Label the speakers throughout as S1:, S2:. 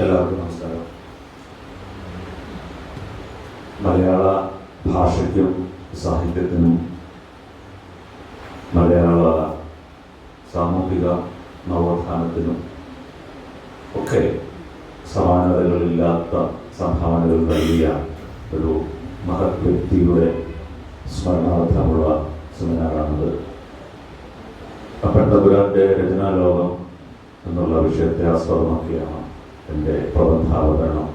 S1: എല്ലാവർക്കും നമസ്കാരം. മലയാള ഭാഷയ്ക്കും സാഹിത്യത്തിനും മലയാള സാമൂഹിക നവോത്ഥാനത്തിനും ഒക്കെ സമാനതകളില്ലാത്ത സംഭാവനകൾ നൽകിയ ഒരു മഹത് വ്യക്തിയുടെ സ്മരണാർത്ഥമുള്ള സെമിനാറാണത്. അപ്പൻതമ്പുരാന്റെ രചനാലോകം എന്നുള്ള വിഷയത്തെ ആസ്പദമാക്കിയാണ് എൻ്റെ പ്രബന്ധാവതരണം.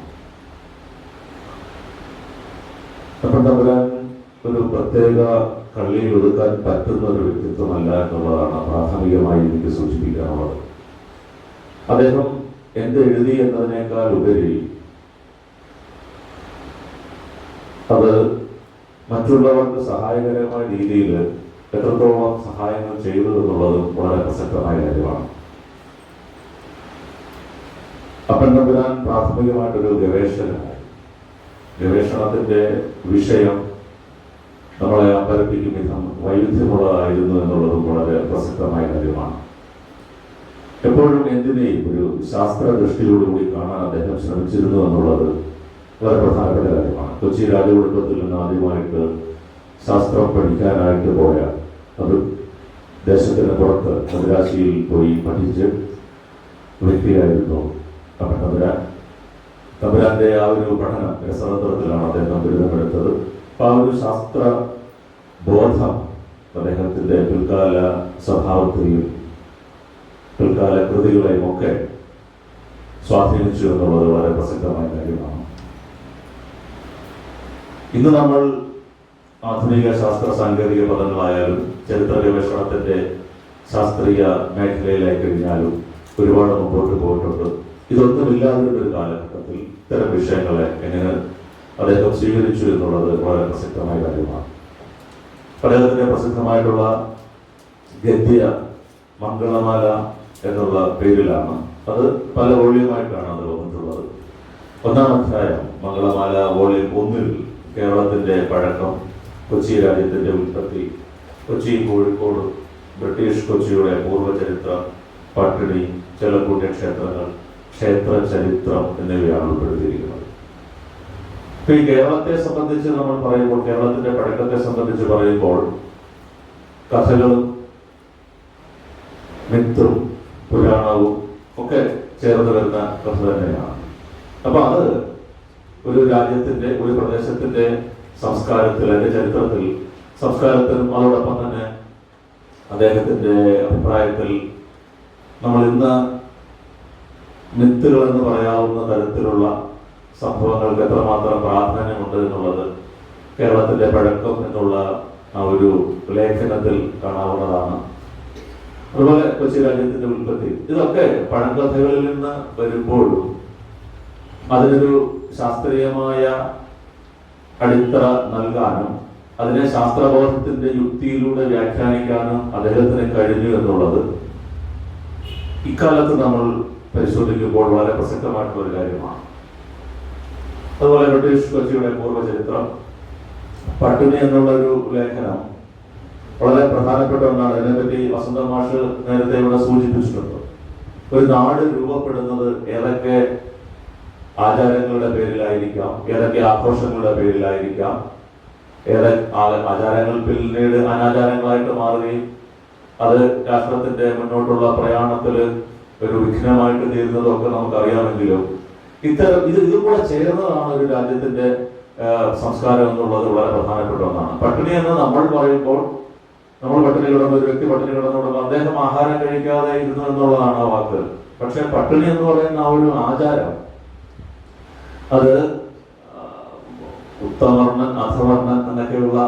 S1: അപ്പൻതമ്പുരാൻ ഒരു പ്രത്യേക കള്ളിയിൽ ഒതുക്കാൻ പറ്റുന്ന ഒരു വ്യക്തിത്വമല്ല എന്നുള്ളതാണ് പ്രാഥമികമായി എനിക്ക് സൂചിപ്പിക്കാനുള്ളത്. അദ്ദേഹം എന്തെഴുതി എന്നതിനേക്കാൾ ഉപരി അത് മറ്റുള്ളവർക്ക് സഹായകരമായ രീതിയിൽ എത്രത്തോളം സഹായങ്ങൾ ചെയ്തു എന്നുള്ളത് വളരെ പ്രസക്തമായ കാര്യമാണ്. അപ്പൻതമ്പുരാൻ പ്രാഥമികമായിട്ടൊരു ഗവേഷകനായി. ഗവേഷണത്തിന്റെ വിഷയം നമ്മളെ അമ്പരപ്പിക്കും വിധം വൈവിധ്യമുള്ളതായിരുന്നു എന്നുള്ളതും വളരെ പ്രസക്തമായ കാര്യമാണ്. എപ്പോഴും എന്തിനേയും ഒരു ശാസ്ത്ര ദൃഷ്ടിയോടുകൂടി കാണാൻ അദ്ദേഹം ശ്രമിച്ചിരുന്നു എന്നുള്ളത് വളരെ പ്രധാനപ്പെട്ട കാര്യമാണ്. കൊച്ചി രാജകുടുംബത്തിൽ നിന്ന് ആദ്യമായിട്ട് ശാസ്ത്രം പഠിക്കാനായിട്ട് പോയ അത് ദേശത്തിന് പുറത്ത് മദ്രാശിയിൽ പോയി പഠിച്ച് വ്യക്തിയായിരുന്നു അപ്പൻതമ്പുരാൻ. തമ്പുരാന്റെ ആ ഒരു പഠനം രസതന്ത്രത്തിലാണ് അദ്ദേഹം ബിരുദമെടുത്തത്. ആ ഒരു ശാസ്ത്ര ബോധം അദ്ദേഹത്തിന്റെ പിൽക്കാല സ്വഭാവത്തെയും പിൽക്കാല കൃതികളെയും ഒക്കെ സ്വാധീനിച്ചു എന്നുള്ളത് വളരെ പ്രസക്തമായ കാര്യമാണ്. ഇന്ന് നമ്മൾ ആധുനിക ശാസ്ത്ര സാങ്കേതിക പദങ്ങളായാലും ചരിത്ര ഗവേഷണത്തിന്റെ ശാസ്ത്രീയ മേഖലയിലായി കഴിഞ്ഞാലും ഒരുപാട് മുമ്പോട്ട് പോയിട്ടുണ്ട്. ഇതൊന്നുമില്ലാതിരുന്നൊരു കാലഘട്ടത്തിൽ ഇത്തരം വിഷയങ്ങളെ എങ്ങനെ അദ്ദേഹം സ്വീകരിച്ചു എന്നുള്ളത് വളരെ പ്രസക്തമായ കാര്യമാണ്. അദ്ദേഹത്തിന്റെ പ്രസിദ്ധമായിട്ടുള്ള ഗദ്യ മംഗളമാല എന്നുള്ള പേരിലാണ്, അത് പല വോള്യമായിട്ടാണ് അത് വന്നിട്ടുള്ളത്. ഒന്നാം അധ്യായം മംഗളമാല വോള്യം 1 കേരളത്തിന്റെ പഴക്കം, കൊച്ചി രാജ്യത്തിന്റെ ഉൽപ്പത്തി, കൊച്ചി കോഴിക്കോട്, ബ്രിട്ടീഷ് കൊച്ചിയുടെ പൂർവ്വചരിത്രം, പട്ടിണി, ചില പുണ്യക്ഷേത്രങ്ങൾ, ക്ഷേത്ര ചരിത്രം എന്നിവയാണ് ഉൾപ്പെടുത്തിയിരിക്കുന്നത്. ഈ കേരളത്തെ സംബന്ധിച്ച് നമ്മൾ പറയുമ്പോൾ, കേരളത്തിന്റെ പഴക്കത്തെ സംബന്ധിച്ച് പറയുമ്പോൾ കഥകളും മിത്തും പുരാണവും ഒക്കെ ചേർന്ന് വരുന്ന കഥ തന്നെയാണ്. അപ്പൊ അത് ഒരു രാജ്യത്തിന്റെ ഒരു പ്രദേശത്തിന്റെ സംസ്കാരത്തിൽ, അതിന്റെ ചരിത്രത്തിൽ സംസ്കാരത്തിനും അതോടൊപ്പം തന്നെ അദ്ദേഹത്തിന്റെ അഭിപ്രായത്തിൽ നമ്മൾ ഇന്ന് മിത്തുകൾ എന്ന് പറയാവുന്ന തരത്തിലുള്ള സംഭവങ്ങൾക്ക് എത്രമാത്രം പ്രാധാന്യമുണ്ട് എന്നുള്ളത് കേരളത്തിന്റെ പഴക്കം എന്നുള്ള ആ ഒരു ലേഖനത്തിൽ കാണാവുന്നതാണ്. അതുപോലെ കൊച്ചി രാജ്യത്തിന്റെ ഉൽപ്പത്തി, ഇതൊക്കെ പഴങ്കഥകളിൽ നിന്ന് വരുമ്പോഴും അതിനൊരു ശാസ്ത്രീയമായ അടിത്തറ നൽകാനും അതിനെ ശാസ്ത്രബോധത്തിന്റെ യുക്തിയിലൂടെ വ്യാഖ്യാനിക്കാനും അദ്ദേഹത്തിന് കഴിഞ്ഞു എന്നുള്ളത് ഇക്കാലത്ത് നമ്മൾ പരിശോധിക്കുമ്പോൾ വളരെ പ്രസക്തമായിട്ടുള്ള ഒരു കാര്യമാണ്. അതുപോലെ ബ്രിട്ടീഷ് കൊച്ചിയുടെ പൂർവ്വചരിത്രം, പട്ടിണി എന്നുള്ള ഒരു ലേഖനം വളരെ പ്രധാനപ്പെട്ട ഒന്നാണ്. അതിനെപ്പറ്റി വസന്ത മാഷ് നേരത്തെ ഇവിടെ സൂചിപ്പിച്ചിട്ടുണ്ട്. ഒരു നാട് രൂപപ്പെടുന്നത് ഏതൊക്കെ ആചാരങ്ങളുടെ പേരിലായിരിക്കാം, ഏതൊക്കെ ആഘോഷങ്ങളുടെ പേരിലായിരിക്കാം, ആചാരങ്ങൾ പിന്നീട് അനാചാരങ്ങളായിട്ട് മാറുകയും അത് രാഷ്ട്രത്തിന്റെ മുന്നോട്ടുള്ള പ്രയാണത്തിൽ ഒരു വിഘ്നമായിട്ട് തീരുന്നതൊക്കെ നമുക്കറിയാമെങ്കിലും ഇതുകൂടെ ചേർന്നതാണ് ഒരു രാജ്യത്തിന്റെ സംസ്കാരം എന്നുള്ളത് വളരെ പ്രധാനപ്പെട്ട ഒന്നാണ്. പട്ടിണി എന്ന് നമ്മൾ പറയുമ്പോൾ, നമ്മൾ പട്ടിണി കിടന്ന ഒരു വ്യക്തി പട്ടിണി കിടന്നുകൊടുക്കുക, അദ്ദേഹം ആഹാരം കഴിക്കാതെ ഇരുന്നു എന്നുള്ളതാണ് ആ വാക്ക്. പക്ഷെ പട്ടിണി എന്ന് പറയുന്ന ആ ഒരു ആചാരം, അത് ഉത്തമവർണ്ണൻ അധവർണ്ണൻ എന്നൊക്കെയുള്ള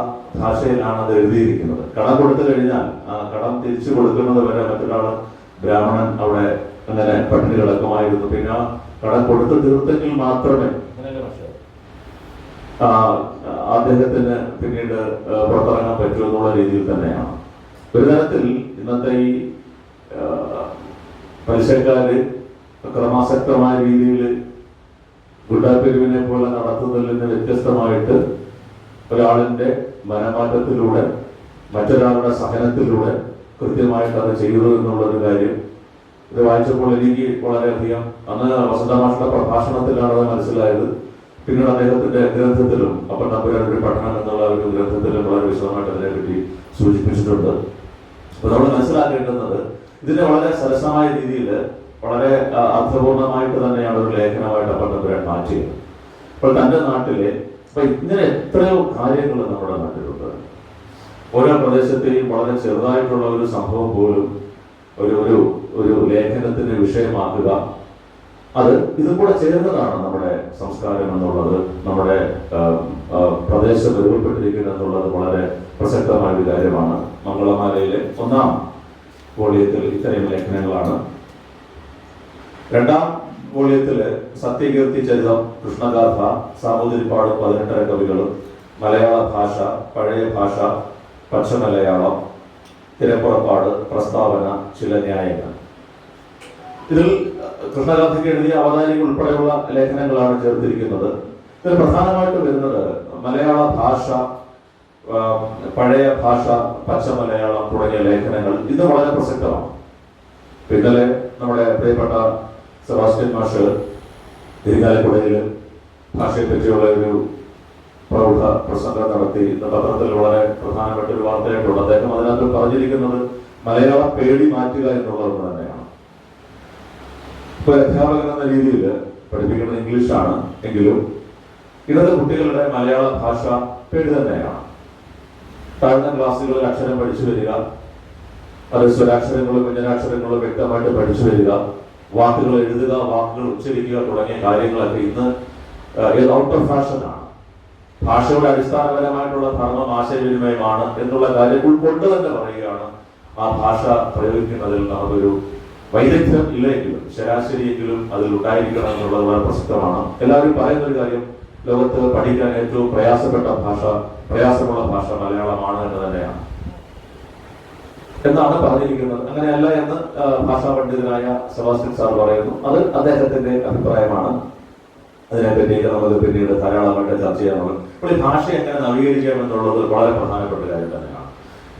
S1: ഭാഷയിലാണ് അത് എഴുതിയിരിക്കുന്നത്. കടം കൊടുത്തു കഴിഞ്ഞാൽ ആ കടം തിരിച്ചു കൊടുക്കുന്നത് വരെ മറ്റൊരാൾ ബ്രാഹ്മണൻ അവിടെ അങ്ങനെ പട്ടിണി കിടക്കുമായിരുന്നു. പിന്നെ കടം കൊടുത്തു തീർത്തെങ്കിൽ മാത്രമേ അദ്ദേഹത്തിന് പിന്നീട് പുറത്തിറങ്ങാൻ പറ്റൂ എന്നുള്ള രീതിയിൽ തന്നെയാണ്. ഒരു തരത്തിൽ ഇന്നത്തെ ഈ പലിശക്കാര് അക്രമാസക്തമായ രീതിയിൽ ഗുണ്ടാപിരിവിനെ പോലെ നടത്തുന്നതിൽ നിന്ന് വ്യത്യസ്തമായിട്ട് ഒരാളിന്റെ മനമാറ്റത്തിലൂടെ, മറ്റൊരാളുടെ സഹനത്തിലൂടെ കൃത്യമായിട്ട് അത് ചെയ്തു എന്നുള്ളൊരു കാര്യം ഇത് വായിച്ചപ്പോൾ എനിക്ക് വളരെയധികം അന്ന് വസന്തമാഷയുടെ പ്രഭാഷണത്തിലാണ് അത് മനസ്സിലായത്. പിന്നീട് അദ്ദേഹത്തിന്റെ ഗ്രന്ഥത്തിലും അപ്പൻ തമ്പുരാൻ ഒരു പഠനം എന്നുള്ള ഒരു ഗ്രന്ഥത്തിലും വളരെ വിശദമായിട്ട് അതിനെപ്പറ്റി സൂചിപ്പിച്ചിട്ടുണ്ട്. അപ്പൊ നമ്മൾ മനസ്സിലാക്കേണ്ടുന്നത് ഇതിനെ വളരെ സരസമായ രീതിയിൽ വളരെ അർത്ഥപൂർണമായിട്ട് തന്നെയാണ് ഒരു ലേഖനമായിട്ട് അപ്പൻ തമ്പുരാൻ മാറ്റിയത്. അപ്പോൾ തന്റെ നാട്ടിലെ അപ്പൊ ഇങ്ങനെ എത്രയോ കാര്യങ്ങൾ നമ്മുടെ നാട്ടിലുണ്ട്. ഓരോ പ്രദേശത്തെയും വളരെ ചെറുതായിട്ടുള്ള ഒരു സംഭവം പോലും ഒരു ഒരു ഒരു ലേഖനത്തിന് വിഷയമാക്കുക, അത് ഇതും കൂടെ ചേർന്നതാണ് നമ്മുടെ സംസ്കാരം എന്നുള്ളത്, നമ്മുടെ പ്രദേശം രൂപപ്പെട്ടിരിക്കുന്നത് എന്നുള്ളത് വളരെ പ്രസക്തമായ ഒരു കാര്യമാണ്. മംഗളമാലയിലെ 1-ാം വോളിയത്തിൽ ഇത്തരം ലേഖനങ്ങളാണ്. 2-ാം വോളിയത്തില് സത്യകീർത്തി ചരിതം, കൃഷ്ണഗാഥ, സാമൂതിരിപ്പാട് 18 കവികളും, മലയാള ഭാഷ, പഴയ ഭാഷ, പച്ചമലയാളം, തിരപ്പുറപ്പാട്, പ്രസ്താവന, ചില ന്യായങ്ങൾ. ഇതിൽ കൃഷ്ണഗാഥയ്ക്ക് എഴുതിയ അവതാരിക ഉൾപ്പെടെയുള്ള ലേഖനങ്ങളാണ് ചേർത്തിരിക്കുന്നത്. ഇതിൽ പ്രധാനമായിട്ട് വരുന്നത് മലയാള ഭാഷ, പഴയ ഭാഷ, പച്ചമലയാളം തുടങ്ങിയ ലേഖനങ്ങൾ. ഇത് വളരെ പ്രസക്തമാണ്. ഇന്നലെ നമ്മുടെ പ്രിയപ്പെട്ട സെബാസ്റ്റ്യൻ മാഷ് ഇരിങ്ങാലക്കുടയിൽ ഭാഷയെ പറ്റിയുള്ള ഒരു പ്രൗഢ പ്രസംഗം നടത്തി. ഇന്ന് പത്രത്തിൽ വളരെ പ്രധാനപ്പെട്ട ഒരു വാർത്തയായിട്ടുണ്ട്. അദ്ദേഹം അതിനകത്ത് പറഞ്ഞിരിക്കുന്നത് മലയാളം പേടി മാറ്റുക എന്നുള്ളത് തന്നെയാണ്. ഇപ്പൊ അധ്യാപകൻ എന്ന രീതിയിൽ പഠിപ്പിക്കുന്നത് ഇംഗ്ലീഷാണ് എങ്കിലും ഇന്നത്തെ കുട്ടികളുടെ മലയാള ഭാഷ പേടി തന്നെയാണ്. താഴ്ന്ന ക്ലാസ്സുകളിൽ അക്ഷരം പഠിച്ചു വരിക, അത് സ്വരാക്ഷരങ്ങളും വ്യഞ്ജനാക്ഷരങ്ങളും വ്യക്തമായിട്ട് പഠിച്ചു വരിക, വാക്കുകൾ എഴുതുക, വാക്കുകൾ ഉച്ചരിക്കുക തുടങ്ങിയ കാര്യങ്ങളൊക്കെ ഇന്ന് ഔട്ട് ഓഫ് ഫാഷനാണ്. ഭാഷയുടെ അടിസ്ഥാനപരമായിട്ടുള്ള ധർമ്മം ആശയവിനിമയമാണ് എന്നുള്ള കാര്യം ഉൾക്കൊണ്ട് തന്നെ പറയുകയാണ്. ആ ഭാഷ പ്രയോഗിക്കുന്നതിൽ നമുക്കൊരു വൈദഗ്ധ്യം ഇല്ലെങ്കിലും ശരാശരിയെങ്കിലും അതിൽ ഉണ്ടായിരിക്കണം എന്നുള്ളത് വളരെ പ്രസക്തമാണ്. എല്ലാവരും പറയുന്ന ഒരു കാര്യം, ലോകത്ത് പഠിക്കാൻ ഏറ്റവും പ്രയാസമുള്ള ഭാഷ മലയാളമാണ് എന്ന് തന്നെയാണ് എന്നാണ് പറഞ്ഞിരിക്കുന്നത്. അങ്ങനെയല്ല എന്ന് ഭാഷാ പണ്ഡിതനായ സെബാസ്റ്റ്യൻ സാർ പറയുന്നു. അത് അദ്ദേഹത്തിന്റെ അഭിപ്രായമാണ്. അതിനെപ്പറ്റിയൊക്കെ നമുക്ക് പിന്നീട് ധാരാളമായിട്ട് ചർച്ച ചെയ്യാനുള്ളത്. അപ്പോൾ ഈ ഭാഷ എങ്ങനെ നവീകരിക്കാം എന്നുള്ളത് വളരെ പ്രധാനപ്പെട്ട കാര്യം തന്നെയാണ്.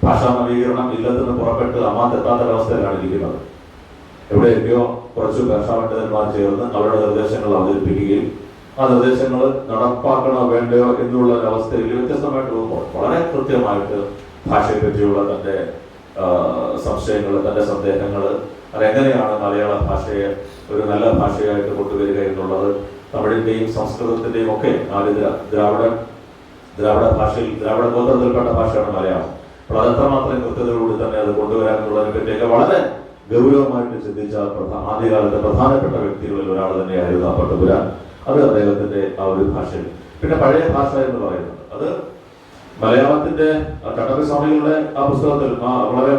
S1: ഭാഷാ നവീകരണം ഇല്ലത്തിന് പുറപ്പെട്ട് അമ്മാത്തെത്താത്ത ഒരവസ്ഥയിലാണ് ഇരിക്കുന്നത്. എവിടെയൊക്കെയോ കുറച്ച് ഭാഷാ പണ്ഡിതന്മാർ ചേർന്ന് അവരുടെ നിർദ്ദേശങ്ങൾ അവതരിപ്പിക്കുകയും ആ നിർദ്ദേശങ്ങൾ നടപ്പാക്കണോ വേണ്ടയോ എന്നുള്ള ഒരവസ്ഥയിൽ വ്യത്യസ്തമായിട്ട് പോകുമ്പോൾ വളരെ കൃത്യമായിട്ട് ഭാഷയെ പറ്റിയുള്ള തന്റെ സംശയങ്ങൾ, തന്റെ സന്ദേഹങ്ങൾ, അതെങ്ങനെയാണ് മലയാള ഭാഷയെ ഒരു നല്ല ഭാഷയായിട്ട് കൊണ്ടുവരിക എന്നുള്ളത്, തമിഴിന്റെയും സംസ്കൃതത്തിന്റെയും ഒക്കെ ദ്രാവിഡ ഭാഷയിൽ ദ്രാവിഡ ഗോത്രത്തിൽപ്പെട്ട ഭാഷയാണ് മലയാളം. അപ്പോൾ അതെത്രമാത്രം കൃത്യതയോടുകൂടി തന്നെ അത് കൊണ്ടുവരാനുള്ളതിനെ പറ്റിയൊക്കെ വളരെ ഗൗരവമായിട്ട് ചിന്തിച്ച ആദ്യകാലത്തെ പ്രധാനപ്പെട്ട വ്യക്തികളിൽ ഒരാൾ തന്നെയായിരുന്നു അപ്പൻ തമ്പുരാൻ. അത് അദ്ദേഹത്തിന്റെ ആ ഒരു ഭാഷയിൽ. പിന്നെ പഴയ ഭാഷ എന്ന് പറയുന്നത് അത് മലയാളത്തിന്റെ ചട്ടമ്പിസ്വാമികളുടെ ആ പുസ്തകത്തിൽ വളരെ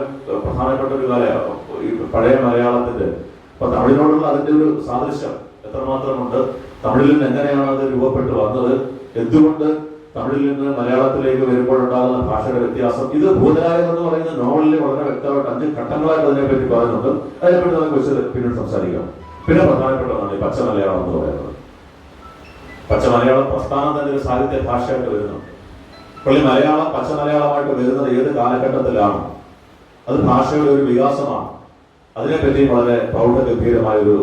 S1: പ്രധാനപ്പെട്ട ഒരു കാര്യമാണ് ഈ പഴയ മലയാളത്തിന്റെ. അപ്പൊ തമിഴിനോടുള്ള അതിന്റെ ഒരു സാദൃശ്യം എത്രമാത്രമുണ്ട്, തമിഴിൽ നിന്ന് എങ്ങനെയാണ് അത് രൂപപ്പെട്ടു വന്നത്, എന്തുകൊണ്ട് തമിഴിൽ നിന്ന് മലയാളത്തിലേക്ക് വരുമ്പോഴുണ്ടാകുന്ന ഭാഷയുടെ വ്യത്യാസം, ഇത് ഭൂതരായം എന്ന് പറയുന്ന നോവലിൽ വളരെ വ്യക്തമായിട്ട് 5 ഘട്ടങ്ങളായിട്ട് അതിനെപ്പറ്റി പറയുന്നുണ്ട്. അതിനെപ്പറ്റി നമുക്ക് വെച്ച് പിന്നീട് സംസാരിക്കാം. പിന്നെ പ്രധാനപ്പെട്ടതാണ് ഈ പച്ചമലയാളം എന്ന് പറയുന്നത്. പച്ചമലയാളം പ്രസ്ഥാനം തന്നെ ഒരു സാഹിത്യ ഭാഷയായിട്ട് വരുന്നുണ്ട്. അപ്പോൾ ഈ മലയാളം പച്ചമലയാളമായിട്ട് വരുന്നത് ഏത് കാലഘട്ടത്തിലാണ്? അത് ഭാഷയുടെ ഒരു വികാസമാണ്. അതിനെപ്പറ്റി വളരെ പ്രൗഢഗംഭീരമായൊരു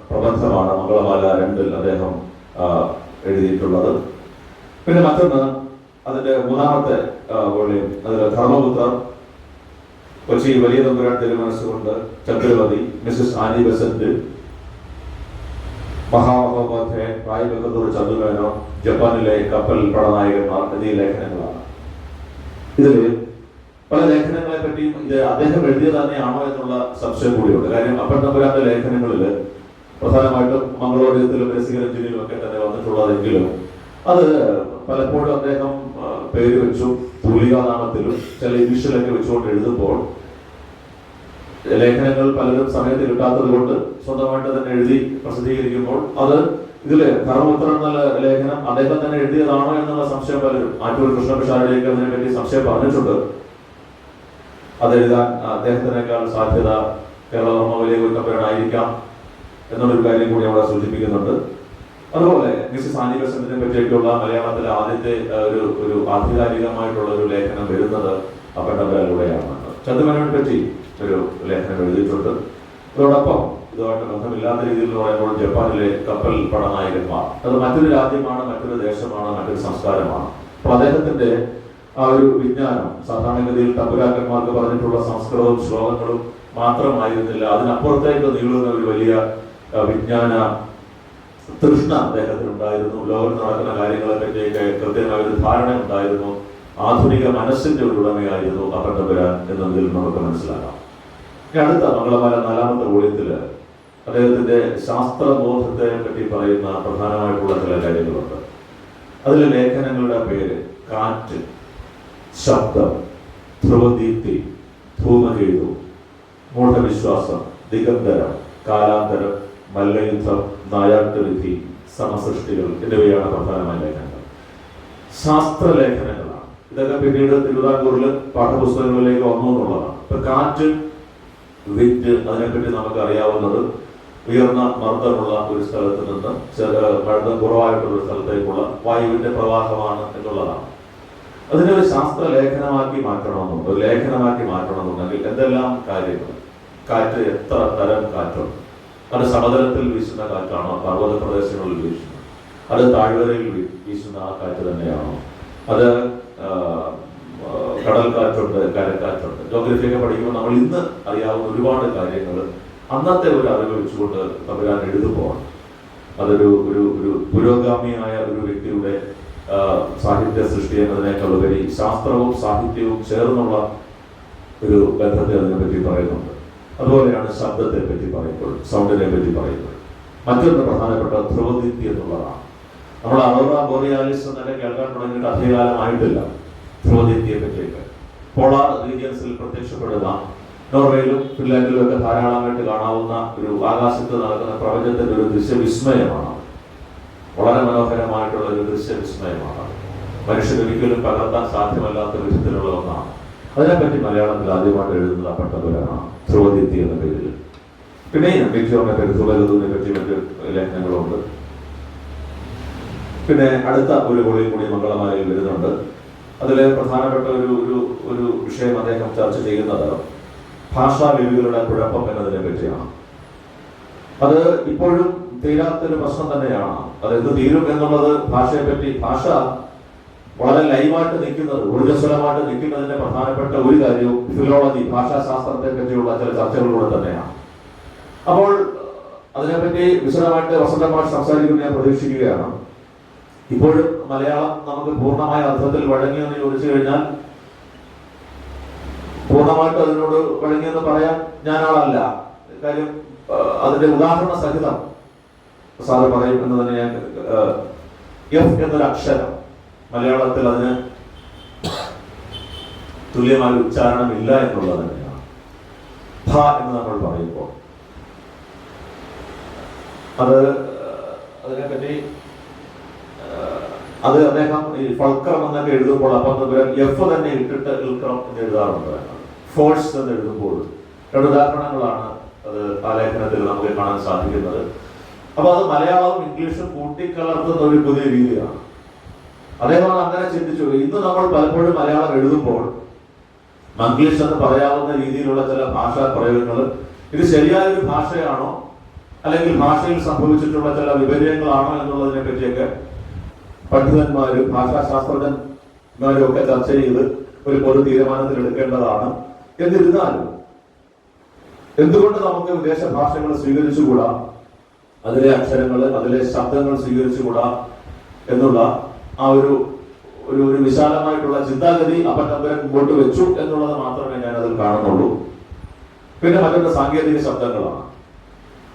S1: പ്രബന്ധമാണ് മംഗളമാല 2-ൽ അദ്ദേഹം എഴുതിയിട്ടുള്ളത്. പിന്നെ മറ്റൊന്ന് അതിന്റെ 3-ാമത്തെ വോളിയം, അതിൽ ധർമ്മപുത്രർ, കൊച്ചി വലിയ തമ്പുരാൻ തിരുമനസ്സുകൊണ്ട്, ചന്ദ്രവതി, മിസസ് ആനി ബെസന്റ്, മഹാമഹോപാധ്യായൻ, റായ് ബഹദൂർ ചന്ദുമേനോ, ജപ്പാനിലെ കപ്പൽ പടനായകന്മാർ എന്നീ ലേഖനങ്ങളാണ്. ഇതിൽ പല ലേഖനങ്ങളെ പറ്റിയും ഇത് അദ്ദേഹം എഴുതിയത് തന്നെയാണോ എന്നുള്ള സംശയം കൂടിയുണ്ട്. കാര്യം അപ്പൻ തമ്പുരാന്റെ ലേഖനങ്ങളിൽ പ്രധാനമായിട്ടും മംഗളോദയത്തിലും രസികരഞ്ജനിയിലും ഒക്കെ തന്നെ വന്നിട്ടുള്ളതെങ്കിലും അത് പലപ്പോഴും അദ്ദേഹം പേര് വെച്ചും തൂലികാനാമത്തിലും ചില ഇനിഷ്യലൊക്കെ വെച്ചുകൊണ്ട് എഴുതുമ്പോൾ ലേഖനങ്ങൾ പലരും സമയത്ത് കിട്ടാത്തത് കൊണ്ട് സ്വന്തമായിട്ട് തന്നെ എഴുതി പ്രസിദ്ധീകരിക്കുമ്പോൾ അത് ഇതില് ധർമ്മപുത്രൻ എന്നുള്ള ലേഖനം അദ്ദേഹം തന്നെ എഴുതിയതാണോ എന്നുള്ള സംശയം പലരും ആറ്റൂർ കൃഷ്ണപിഷാരടിയൊക്കെ അതിനെ പറ്റി സംശയം പറഞ്ഞിട്ടുണ്ട്. അതെഴുതാൻ അദ്ദേഹത്തിനേക്കാൾ സാധ്യത കേരളവർമ്മ വലിയ കുറ്റപ്പനായിരിക്കാം എന്നുള്ളൊരു കാര്യം കൂടി അവിടെ സൂചിപ്പിക്കുന്നുണ്ട്. അതുപോലെ മിസസ് ആനി ബെസന്റിനെ പറ്റിയൊക്കെയുള്ള മലയാളത്തിലെ ആദ്യത്തെ ഒരു ആധികാരികമായിട്ടുള്ള ഒരു ലേഖനം വരുന്നത് അപ്പൻ തമ്പുരാനിലൂടെയാണ്. ചന്ദുമേനോനെ പറ്റി ഒരു ലേഖനം എഴുതിയിട്ടുണ്ട്. അതോടൊപ്പം ഇതുമായിട്ട് ബന്ധമില്ലാത്ത രീതിയിൽ എന്ന് പറയുമ്പോൾ ജപ്പാനിലെ കപ്പൽ പടനായകന്മാർ, അത് മറ്റൊരു രാജ്യമാണ്, മറ്റൊരു ദേശമാണ്, മറ്റൊരു സംസ്കാരമാണ്. അപ്പോൾ അദ്ദേഹത്തിന്റെ ആ ഒരു വിജ്ഞാനം സാധാരണഗതിയിൽ തമ്പുരാക്കന്മാർക്ക് പറഞ്ഞിട്ടുള്ള സംസ്കൃതവും ശ്ലോകങ്ങളും മാത്രമായിരുന്നില്ല, അതിനപ്പുറത്തേക്ക് നീളുന്ന ഒരു വലിയ വിജ്ഞാന തൃഷ്ണ അദ്ദേഹത്തിനുണ്ടായിരുന്നു. ലോകത്ത് നടക്കുന്ന കാര്യങ്ങളെ പറ്റിയൊക്കെ കൃത്യമായ ഒരു ധാരണ ഉണ്ടായിരുന്നു. ആധുനിക മനസ്സിന്റെ ഒരു ഉടമയായിരുന്നു അപ്പത്തമ്പുരാൻ എന്നതിൽ നമുക്ക് മനസ്സിലാക്കാം. ഈ അടുത്ത മംഗളമാല 4ാമത്തെ വോള്യത്തില് അദ്ദേഹത്തിന്റെ ശാസ്ത്രബോധത്തെ പറ്റി പറയുന്ന പ്രധാനമായിട്ടുള്ള ചില കാര്യങ്ങളുണ്ട്. അതിലെ ലേഖനങ്ങളുടെ പേര് കാറ്റ്, ശബ്ദം, ധ്രുവദീപ്തി, ധൂമകേതു, മൂഢവിശ്വാസം, ദിഗന്ധരം, കാലാന്തരം, മല്ലയുദ്ധം, നായാട്ടുവിധി, സമസൃഷ്ടികൾ എന്നിവയാണ് പ്രധാനമായ ലേഖനങ്ങൾ. ശാസ്ത്രലേഖനങ്ങളാണ് ഇതൊക്കെ. പിന്നീട് തിരുവിതാംകൂറിൽ പാഠപുസ്തകങ്ങളിലേക്ക് വന്നു എന്നുള്ളതാണ്. ഇപ്പൊ കാറ്റ്, വിറ്റ്, അതിനെപ്പറ്റി നമുക്ക് അറിയാവുന്നത് ഉയർന്ന മർദ്ദമുള്ള ഒരു സ്ഥലത്ത് നിന്ന് മർദ്ദം കുറവായിട്ടുള്ള ഒരു സ്ഥലത്തേക്കുള്ള വായുവിന്റെ പ്രവാഹമാണ് എന്നുള്ളതാണ്. അതിനൊരു ശാസ്ത്രലേഖനമാക്കി മാറ്റണമെന്നുണ്ട്. ഒരു ലേഖനമാക്കി മാറ്റണമെന്നുണ്ടെങ്കിൽ എന്തെല്ലാം കാര്യങ്ങൾ, കാറ്റ് എത്ര തരം കാറ്റുണ്ട്, അത് സമതലത്തിൽ വീശുന്ന കാറ്റാണോ, പർവ്വത പ്രദേശങ്ങളിൽ വീശുന്നത്, അത് താഴ്വരയിൽ വീശുന്ന ആ കാറ്റ് തന്നെയാണോ, അത് കടൽ കാറ്റുണ്ട്, കരക്കാറ്റുണ്ട്. ജോഗ്രഫിയൊക്കെ പഠിക്കുമ്പോൾ നമ്മൾ ഇന്ന് അറിയാവുന്ന ഒരുപാട് കാര്യങ്ങൾ അന്നത്തെ ഒരു അറിവ് വെച്ചുകൊണ്ട് തമ്പുരാൻ എഴുതുമ്പോൾ അതൊരു ഒരു ഒരു പുരോഗാമിയായ ഒരു വ്യക്തിയുടെ സാഹിത്യ സൃഷ്ടി എന്നതിനേക്കാൾ ഉപരി ശാസ്ത്രവും സാഹിത്യവും ചേർന്നുള്ള ഒരു ബന്ധത്തെ അതിനെപ്പറ്റി പറയുന്നുണ്ട്. അതുപോലെയാണ് ശബ്ദത്തെ പറ്റി പറയുമ്പോൾ, സൗണ്ടിനെ പറ്റി പറയുമ്പോൾ. മറ്റൊന്ന് പ്രധാനപ്പെട്ട ധ്രുവദീപ്തി എന്നുള്ളതാണ്. നമ്മൾ അറോറ ബോറിയാലിസ് എന്നൊക്കെ കേൾക്കാൻ തുടങ്ങിയിട്ട് അധികകാലമായിട്ടില്ല. ധ്രുവദീപ്തിയെ പറ്റിയൊക്കെ പോളാർ റീജിയൻസിൽ പ്രത്യക്ഷപ്പെടുന്ന, നോർവേയിലും ഫിൻലാൻഡിലും ഒക്കെ ധാരാളമായിട്ട് കാണാവുന്ന ഒരു ആകാശത്ത് നടക്കുന്ന പ്രപഞ്ചത്തിന്റെ ഒരു ദൃശ്യവിസ്മയമാണ്. വളരെ മനോഹരമായിട്ടുള്ള ഒരു ദൃശ്യവിസ്മയമാണ്. മനുഷ്യരൊരിക്കലും പകർത്താൻ സാധ്യമല്ലാത്ത വിധത്തിലുള്ള ഒന്നാണ്. അതിനെപ്പറ്റി മലയാളത്തിൽ ആദ്യമായിട്ട് എഴുതുന്നത് അപ്പത്തമ്പുരാനാണ്, ധ്രുവദീപ്തി എന്ന പേരിൽ. പിന്നെയും മിക്കോറിനെ പറ്റി, ധ്രുവഗതുവിനെ പറ്റി മറ്റ് ലേഖനങ്ങളുണ്ട്. പിന്നെ അടുത്ത ഒരു വോളിയം കൂടി മംഗളമാലയിൽ വരുന്നുണ്ട്. അതിലെ പ്രധാനപ്പെട്ട ഒരു വിഷയം അദ്ദേഹം ചർച്ച ചെയ്യുന്നത് ഭാഷാലിപികളുടെ കുഴപ്പം എന്നതിനെ പറ്റിയാണ്. അത് ഇപ്പോഴും തീരാത്തൊരു പ്രശ്നം തന്നെയാണ്. അതെന്ത് തീരും എന്നുള്ളത് ഭാഷയെപ്പറ്റി, ഭാഷ വളരെ ലൈവായിട്ട് നിൽക്കുന്നത്, ഊർജ്ജസ്വലമായിട്ട് നിൽക്കുന്നതിന്റെ പ്രധാനപ്പെട്ട ഒരു കാര്യവും ഫിലോളജി, ഭാഷാശാസ്ത്രത്തെ പറ്റിയുള്ള ചില ചർച്ചകളിലൂടെ തന്നെയാണ്. അപ്പോൾ അതിനെപ്പറ്റി വിശദമായിട്ട് വസന്തമാർ സംസാരിക്കുന്ന ഞാൻ പ്രതീക്ഷിക്കുകയാണ്. ഇപ്പോഴും മലയാളം നമുക്ക് പൂർണ്ണമായ അർത്ഥത്തിൽ വഴങ്ങിയെന്ന് ചോദിച്ചു കഴിഞ്ഞാൽ പൂർണ്ണമായിട്ട് അതിനോട് വഴങ്ങിയെന്ന് പറയാൻ ഞാൻ ആളല്ല. കാര്യം അതിന്റെ ഉദാഹരണ സഹിതം സാറ് പറയും എന്ന് തന്നെ ഞാൻ. എഫ് എന്നൊരു അക്ഷരം മലയാളത്തിൽ അതിന് തുല്യമായ ഉച്ചാരണം ഇല്ല എന്നുള്ളത് തന്നെയാണ്. ഭ എന്ന് നമ്മൾ പറയുമ്പോൾ അതിനെപ്പറ്റി അത് അദ്ദേഹം ഈ ഫൾക്രം എന്നൊക്കെ എഴുതുമ്പോൾ അപ്പം എഫ് തന്നെ ഇട്ടിട്ട് ഇൽക്രം എന്ന് എഴുതാറുണ്ട്. ഫോഴ്സ് എന്ന് എഴുതുമ്പോൾ രണ്ട് ഉദാഹരണങ്ങളാണ് അത് ആ ലേഖനത്തിൽ നമുക്ക് കാണാൻ സാധിക്കുന്നത്. അപ്പൊ അത് മലയാളവും ഇംഗ്ലീഷും കൂട്ടിക്കലർത്തുന്ന ഒരു പുതിയ രീതിയാണ്. അദ്ദേഹം അങ്ങനെ ചിന്തിച്ചു. ഇന്ന് നമ്മൾ പലപ്പോഴും മലയാളം എഴുതുമ്പോൾ മംഗ്ലീഷ് എന്ന് പറയാവുന്ന രീതിയിലുള്ള ചില ഭാഷാ പ്രയോഗങ്ങൾ ഇത് ശരിയായ ഒരു ഭാഷയാണോ അല്ലെങ്കിൽ ഭാഷയിൽ സംഭവിച്ചിട്ടുള്ള ചില വിപര്യങ്ങളാണോ എന്നുള്ളതിനെ പറ്റിയൊക്കെ പണ്ഡിതന്മാരും ഭാഷാശാസ്ത്രജ്ഞന്മാരും ഒക്കെ ചർച്ച ചെയ്ത് ഒരു പൊതു തീരുമാനത്തിൽ എടുക്കേണ്ടതാണ്. എന്നിരുന്നാലും എന്തുകൊണ്ട് നമുക്ക് വിദേശ ഭാഷകൾ സ്വീകരിച്ചുകൂടാ, അതിലെ അക്ഷരങ്ങൾ, അതിലെ ശബ്ദങ്ങൾ സ്വീകരിച്ചുകൂടാ എന്നുള്ള ആ ഒരു വിശാലമായിട്ടുള്ള ചിന്താഗതി അപ്പത്തമ്പുരാൻ മുമ്പോട്ട് വെച്ചു എന്നുള്ളത് മാത്രമേ ഞാൻ അതിൽ കാണുന്നുള്ളൂ. പിന്നെ മറ്റൊരു സാങ്കേതിക ശബ്ദങ്ങളാണ്.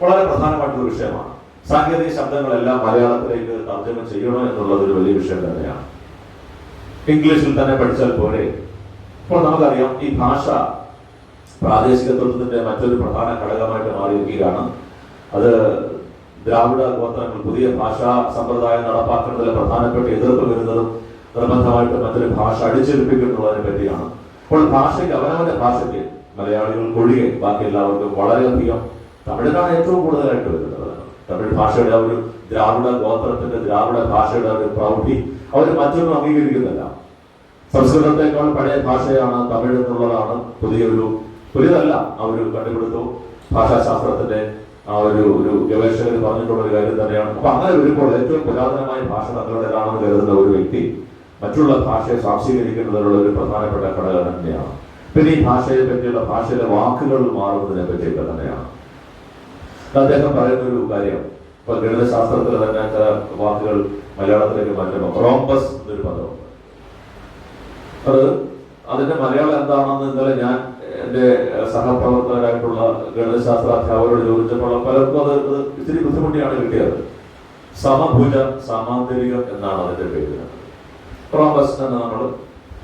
S1: വളരെ പ്രധാനമായിട്ടുള്ള വിഷയമാണ്. സാങ്കേതിക ശബ്ദങ്ങളെല്ലാം മലയാളത്തിലേക്ക് തർജ്ജമ ചെയ്യണോ എന്നുള്ളത് ഒരു വലിയ വിഷയം തന്നെയാണ്. ഇംഗ്ലീഷിൽ തന്നെ പഠിച്ചാൽ പോലെ. ഇപ്പോൾ നമുക്കറിയാം ഈ ഭാഷ പ്രാദേശികത്വത്തിന്റെ മറ്റൊരു പ്രധാന ഘടകമായിട്ട് മാറിയിരിക്കുകയാണ്. അത് ദ്രാവിഡ ഗോത്രങ്ങൾ പുതിയ ഭാഷാ സമ്പ്രദായം നടപ്പാക്കുന്നതിലെ പ്രധാനപ്പെട്ട എതിർപ്പ് വരുന്നതും നിർബന്ധമായിട്ട് മറ്റൊരു ഭാഷ അടിച്ചേൽപ്പിക്കുന്നുള്ളതിനെ പറ്റിയാണ്. അപ്പോൾ ഭാഷയ്ക്ക്, അവനവന്റെ ഭാഷയ്ക്ക് മലയാളികൾക്ക് ഒഴികെ ബാക്കി എല്ലാവർക്കും വളരെയധികം, തമിഴിനാണ് ഏറ്റവും കൂടുതലായിട്ട് വരുന്നത്. തമിഴ് ഭാഷയുടെ ആ ഒരു ദ്രാവിഡ ഗോത്രത്തിന്റെ, ദ്രാവിഡ ഭാഷയുടെ ഒരു പ്രൗഢി അവർ മറ്റൊന്നും അംഗീകരിക്കുന്നില്ല. സംസ്കൃതത്തെക്കാൾ പഴയ ഭാഷയാണ് തമിഴ് എന്നുള്ളതാണ് പുതിയതല്ല ആ ഒരു കണ്ടുപിടുത്തവും. ഭാഷാശാസ്ത്രത്തിന്റെ ആ ഒരു ഗവേഷകർ പറഞ്ഞിട്ടുള്ള ഒരു കാര്യം തന്നെയാണ്. അപ്പൊ അങ്ങനെ വരുമ്പോൾ ഏറ്റവും പുരാതനമായ ഭാഷ തങ്ങളുടേതാണെന്ന് കരുതുന്ന ഒരു വ്യക്തി മറ്റുള്ള ഭാഷയെ സ്വാംശീകരിക്കുന്നതിനുള്ള ഒരു പ്രധാനപ്പെട്ട ഘടകം തന്നെയാണ്. പിന്നെ ഈ ഭാഷയെ പറ്റിയുള്ള ഭാഷയിലെ വാക്കുകൾ മാറുന്നതിനെ പറ്റിയൊക്കെ തന്നെയാണ് അദ്ദേഹം പറയുന്ന ഒരു കാര്യം. ഇപ്പൊ ഗണിതശാസ്ത്രത്തിൽ തന്നെ ചില വാക്കുകൾ മലയാളത്തിലേക്ക് മാറ്റുമ്പോൾ റോംബസ് എന്നൊരു പദമുണ്ട്. അത് അതിന്റെ മലയാളം എന്താണെന്ന് ഇന്നലെ ഞാൻ എന്റെ സഹപ്രവർത്തകരായിട്ടുള്ള ഗണിതശാസ്ത്ര അധ്യാപകരോട് ചോദിച്ചപ്പോൾ പലർക്കും അത് ഇത്തിരി ബുദ്ധിമുട്ടിയാണ് കിട്ടിയത്. സമഭുജ സമാന്തരികം എന്നാണ് അതിന്റെ പേര്. റോംബസ് എന്ന് നമ്മൾ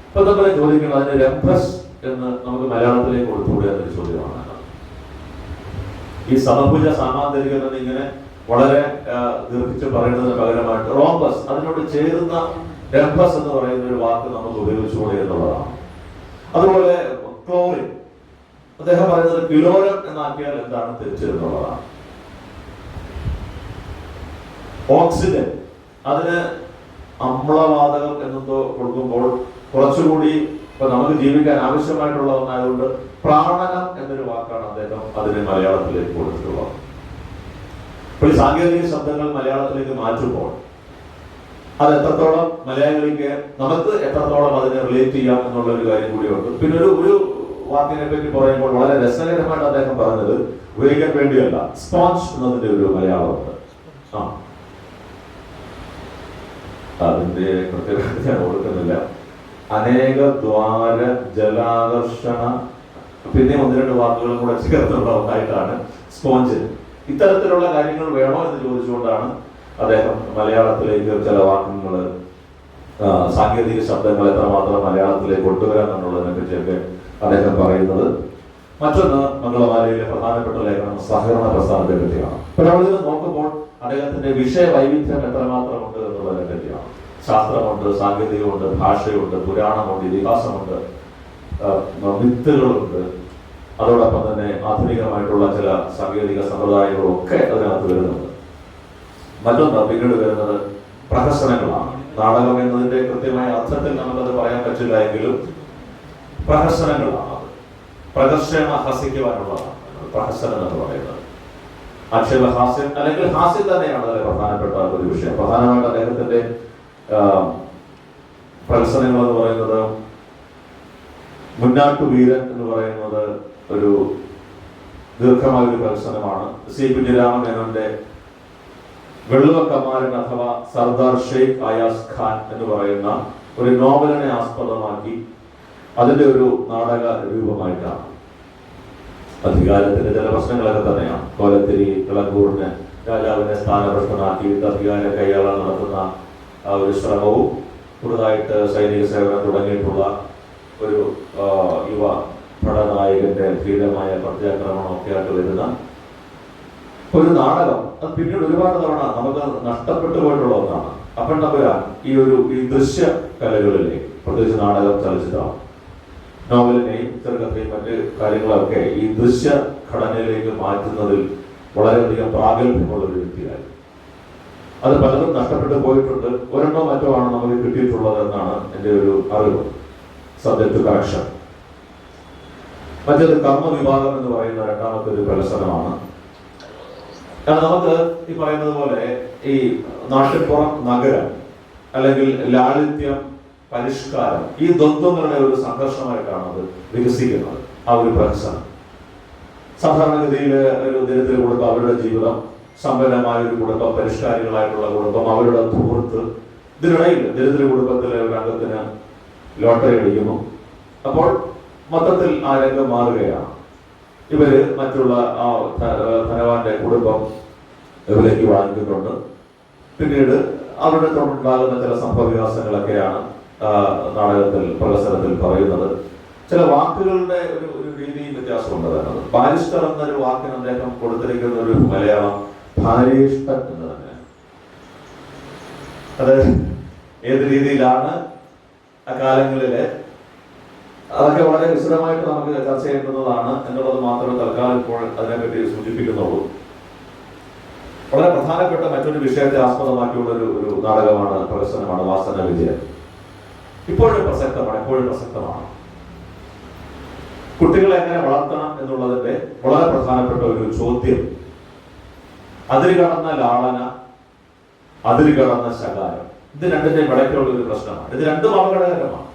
S1: ഇപ്പൊ നമ്മളെ ചോദിക്കുന്നത് അതിന്റെ രംഭസ് എന്ന് നമുക്ക് മലയാളത്തിലേക്ക് കൊടുത്തുകൂടെ എന്നൊരു ചോദ്യമാണ്. ഈ സമഭുജ സമാന്തരികം എന്ന് ഇങ്ങനെ വളരെ ദീർഘിച്ച് പറയുന്നതിന് പകരമായിട്ട് റോംബസ് അതിനോട് ചേരുന്ന രംഭസ് എന്ന് പറയുന്ന ഒരു വാക്ക് നമുക്ക് ഉപയോഗിച്ചുകൂടെ എന്നുള്ളതാണ്. അതുപോലെ ക്ലോറിൻ അദ്ദേഹം പറയുന്നത് കിലോരം എന്നാക്കിയാൽ എന്താണ് തിരിച്ചിരുന്നുള്ളതാണ്. ഓക്സിജൻ അതിന് അമ്ലവാതകം എന്നെന്തോ കൊടുക്കുമ്പോൾ കുറച്ചുകൂടി ഇപ്പൊ നമുക്ക് ജീവിക്കാൻ ആവശ്യമായിട്ടുള്ള ഒന്നായതുകൊണ്ട് പ്രാണനം എന്നൊരു വാക്കാണ് അദ്ദേഹം അതിനെ മലയാളത്തിലേക്ക് കൊടുത്തിട്ടുള്ളത്. അപ്പോൾ ഈ സാങ്കേതിക ശബ്ദങ്ങൾ മലയാളത്തിലേക്ക് മാറ്റുമ്പോൾ അത് എത്രത്തോളം മലയാളിക്ക് നമുക്ക് എത്രത്തോളം അതിനെ റിലേറ്റ് ചെയ്യാം എന്നുള്ള ഒരു കാര്യം കൂടിയുണ്ട്. പിന്നെ ഒരു വാക്കിനെ പറ്റി പറയുമ്പോൾ വളരെ രസകരമായിട്ട് അദ്ദേഹം പറഞ്ഞത് ഉപയോഗിക്കാൻ വേണ്ടിയല്ല, സ്പോഞ്ച് എന്നതിന്റെ ഒരു മലയാളമുണ്ട്. അതിന്റെ കൃത്യമായിട്ട് ഞാൻ ഓർക്കുന്നില്ല. അനേക ദ്വാര ജലാകർഷണ പിന്നെ ഒന്ന് രണ്ട് വാക്കുകളും കൂടെ ചേർത്തുള്ള ഒന്നായിട്ടാണ് സ്പോഞ്ച്. ഇത്തരത്തിലുള്ള കാര്യങ്ങൾ വേണോ എന്ന് ചോദിച്ചുകൊണ്ടാണ് അദ്ദേഹം മലയാളത്തിലേക്ക് ചില വാക്കുകൾ സാങ്കേതിക ശബ്ദങ്ങൾ എത്രമാത്രം മലയാളത്തിലേക്ക് കൊണ്ടുവരാൻ എന്നുള്ളതിനെ പറ്റിയൊക്കെ അദ്ദേഹം പറയുന്നത്. മറ്റൊന്ന് മംഗളമാലയിലെ പ്രധാനപ്പെട്ട ലേഖനം സഹകരണ പ്രസ്ഥാനത്തെ പറ്റിയാണ്. അപ്പോൾ നമ്മളിത് നോക്കുമ്പോൾ അദ്ദേഹത്തിന്റെ വിഷയ വൈവിധ്യം എത്രമാത്രമുണ്ട് എന്നുള്ളതിനെ പറ്റിയാണ്. ശാസ്ത്രമുണ്ട്, സാങ്കേതികമുണ്ട്, ഭാഷയുണ്ട്, പുരാണമുണ്ട്, ഇതിഹാസമുണ്ട്, മിത്തുകളുണ്ട്, അതോടൊപ്പം തന്നെ ആധുനികമായിട്ടുള്ള ചില സാങ്കേതിക സമ്പ്രദായങ്ങളും ഒക്കെ അതിനകത്ത് വരുന്നുണ്ട്. മറ്റൊന്ന് പിന്നീട് വരുന്നത് പ്രഹസനങ്ങളാണ്. നാടകം എന്നതിന്റെ കൃത്യമായ അർത്ഥത്തിൽ നമുക്കത് പറയാൻ പറ്റില്ല എങ്കിലും പ്രഹസനങ്ങളാണ്. പ്രദർശന ഹസിക്കുവാനുള്ളതാണ് പ്രഹസനം എന്ന് പറയുന്നത്. ആക്ഷേപഹാസ്യം അല്ലെങ്കിൽ ഹാസ്യം തന്നെയാണ് അതിലെ പ്രധാനപ്പെട്ട ഒരു വിഷയം. പ്രധാനമായിട്ട് അദ്ദേഹത്തിന്റെ പ്രഹസനങ്ങൾ എന്ന് പറയുന്നത് മുന്നാട്ടു വീരൻ എന്ന് പറയുന്നത് ഒരു ദീർഘമായ ഒരു പ്രഹസനമാണ്. സി കുഞ്ഞിരാമമേനോന്റെ വെള്ളുവക്കമാരൻ അഥവാ സർദാർ ഷെയ്ഖ് അയാസ് ഖാൻ എന്ന് പറയുന്ന ഒരു നോവലിനെ ആസ്പദമാക്കി അതിന്റെ ഒരു നാടക രൂപമായിട്ടാണ്. അധികാരത്തിന്റെ ചില പ്രശ്നങ്ങളൊക്കെ തന്നെയാണ്. കോലത്തിരി കിളങ്കൂറിന് രാജാവിനെ സ്ഥാനഭ്രഷ്ടനാക്കിയിട്ട് അധികാരം കൈയാളാൻ നടത്തുന്ന ആ ഒരു ശ്രമവും പുതുതായിട്ട് സൈനിക സേവനം തുടങ്ങിയിട്ടുള്ള ഒരു യുവ ഭടനായകന്റെ ധീരമായ പ്രത്യാക്രമണം ഒക്കെ ആയിട്ട് വരുന്ന ഒരു നാടകം. അത് പിന്നീട് ഒരുപാട് തവണ നമുക്ക് നഷ്ടപ്പെട്ടു പോയിട്ടുള്ള ഒന്നാണ്. അപ്പൻ തമ്പുരാൻ ഈ ദൃശ്യ കലകളിലെ പ്രത്യേകിച്ച് നാടകം, ചലച്ചിത്രം, നോവലിനെയും ചെറുകഥയും മറ്റ് കാര്യങ്ങളൊക്കെ ഈ ദൃശ്യ ഘടനയിലേക്ക് മാറ്റുന്നതിൽ വളരെയധികം പ്രാഗൽഭ്യമുള്ള ഒരു വ്യക്തിയായി. അത് പലതും നഷ്ടപ്പെട്ടു പോയിട്ടുണ്ട്. ഒരെണ്ണോ മറ്റോ ആണ് നമുക്ക് കിട്ടിയിട്ടുള്ളത് എന്നാണ് എൻ്റെ ഒരു അറിവ്. Subject correction. മറ്റൊരു കർമ്മവിഭാഗം എന്ന് പറയുന്ന രണ്ടാമത്തെ ഒരു പ്രദർശനമാണ്. കാരണം നമുക്ക് ഈ പറയുന്നത് പോലെ ഈ നാട്ടിൻപുറം നഗരം അല്ലെങ്കിൽ ലാളിത്യം പരിഷ്കാരം ഈ ദ്വന്ദ്വങ്ങളുടെ ഒരു സംഘർഷമായിട്ടാണ് അത് വികസിക്കുന്നത്. ആ ഒരു പ്രഹസനം സാധാരണഗതിയിൽ ഒരു ദരിദ്ര കുടുംബം അവരുടെ ജീവിതം, സമ്പന്നമായ ഒരു കുടുംബം, പരിഷ്കാരികളായിട്ടുള്ള കുടുംബം, അവരുടെ സുഹൃത്ത്, ഇതിനിടയിൽ ദരിദ്ര കുടുംബത്തിലെ ഒരു അംഗത്തിന് ലോട്ടറി അടിക്കുന്നു. അപ്പോൾ മൊത്തത്തിൽ ആ രംഗം മാറുകയാണ്. ഇവര് മറ്റുള്ള ആ ധനവാന്റെ കുടുംബം വിലയ്ക്ക് വാങ്ങിക്കുന്നുണ്ട്. പിന്നീട് അവരുടെ തുടർന്നുണ്ടാകുന്ന ചില സംഭവവികാസങ്ങളൊക്കെയാണ് നാടകത്തിൽ പ്രഹസനത്തിൽ പറയുന്നത്. ചില വാക്കുകളുടെ ഒരു രീതിയിൽ വ്യത്യാസമുണ്ട്. തന്നെ ബാരിസ്റ്റർ എന്നൊരു വാക്കിന് അദ്ദേഹം കൊടുത്തിരിക്കുന്ന ഒരു മലയാളം ഭാര്യേഷ്ടൻ എന്ന് തന്നെ. അത് ഏത് രീതിയിലാണ് അക്കാലങ്ങളിലെ അതൊക്കെ വളരെ വിശദമായിട്ട് നമുക്ക് ചർച്ച ചെയ്യേണ്ടുന്നതാണ് എന്നുള്ളത് മാത്രമേ തൽക്കാലം ഇപ്പോൾ അതിനെപ്പറ്റി സൂചിപ്പിക്കുന്നുള്ളൂ. വളരെ പ്രധാനപ്പെട്ട മറ്റൊരു വിഷയത്തെ ആസ്പദമാക്കിയുള്ള ഒരു നാടകമാണ്, പ്രഹസനമാണ് വാസന വിജയം. ഇപ്പോഴും പ്രസക്തമാണ്. കുട്ടികളെ എങ്ങനെ വളർത്തണം എന്നുള്ളതിന്റെ വളരെ പ്രധാനപ്പെട്ട ഒരു ചോദ്യം അതിര് കടന്ന ലാളന, അതിര് കടന്ന ശകാരം, ഇത് രണ്ടിന്റെയും ഇടയ്ക്കുള്ള ഒരു പ്രശ്നമാണ്. ഇത് രണ്ടും അപകടകരമാണ്.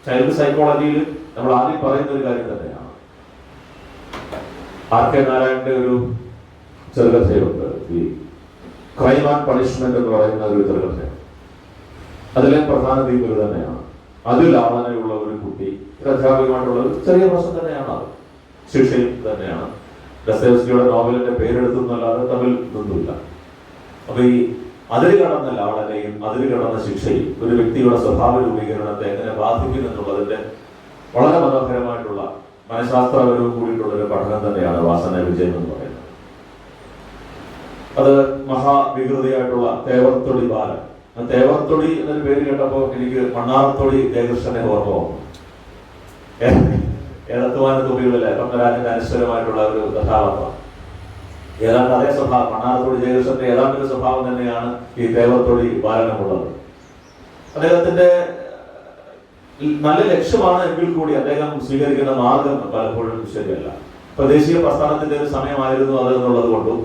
S1: ചൈൽഡ് സൈക്കോളജിയിൽ നമ്മൾ ആദ്യം പറയുന്ന ഒരു കാര്യം തന്നെയാണ്. R.K. നാരായണന്റെ ഒരു ചെറുകഥയുണ്ട്, ഈ ക്രൈം ആൻഡ് പണിഷ്മെന്റ് എന്ന് പറയുന്ന ഒരു ചെറുകഥയാണ്. അതിലെ പ്രധാന തീം തന്നെയാണ്. അതിൽ ലാളനയുള്ള ഒരു കുട്ടി, അധ്യാപകമായിട്ടുള്ള ഒരു ചെറിയ പ്രശ്നം തന്നെയാണ്. അത് ശിക്ഷയും തന്നെയാണ്. ദസ്തയേവ്സ്കിയുടെ നോവലിന്റെ പേരെടുത്തുന്നല്ലാതെ തമ്മിൽ ഒന്നുമില്ല. അപ്പൊ ഈ അതിര് കടന്ന ലാളനയും അതിര് കടന്ന ശിക്ഷയും ഒരു വ്യക്തിയുടെ സ്വഭാവ രൂപീകരണത്തെ എങ്ങനെ ബാധിക്കും എന്നുള്ളതിന്റെ വളരെ മനോഹരമായിട്ടുള്ള മനഃശാസ്ത്രപരവും കൂടിയിട്ടുള്ള ഒരു പഠനം തന്നെയാണ് വാസന വിജയം എന്ന് പറയുന്നത്. അത് മഹാവികൃതിയായിട്ടുള്ള തേവർതൊടി ബാലൻ. തേവർതൊടി എന്നൊരു പേര് കേട്ടപ്പോൾ എനിക്ക് മണ്ണാർതൊടി ജയകൃഷ്ണനെ ഓർമ്മ വന്നു. ഏതത്വാന തുമ്പികളിലെ പത്മരാജന്റെ അനശ്വരമായിട്ടുള്ള ഒരു കഥാപാത്രം. ഏതാണ്ട് അതേ സ്വഭാവം, മണ്ണാർതൊടി ജയകൃഷ്ണന്റെ ഏതാണ്ട് ഒരു സ്വഭാവം തന്നെയാണ് ഈ തേവർതൊടി ബാലനുമുള്ളത്. അദ്ദേഹത്തിന്റെ നല്ല ലക്ഷ്യമാണ് എങ്കിൽ കൂടി അദ്ദേഹം സ്വീകരിക്കുന്ന മാർഗം പലപ്പോഴും ശരിയല്ല. ഇപ്പൊ ദേശീയ പ്രസ്ഥാനത്തിന്റെ ഒരു സമയമായിരുന്നു അത് എന്നുള്ളത് കൊണ്ടും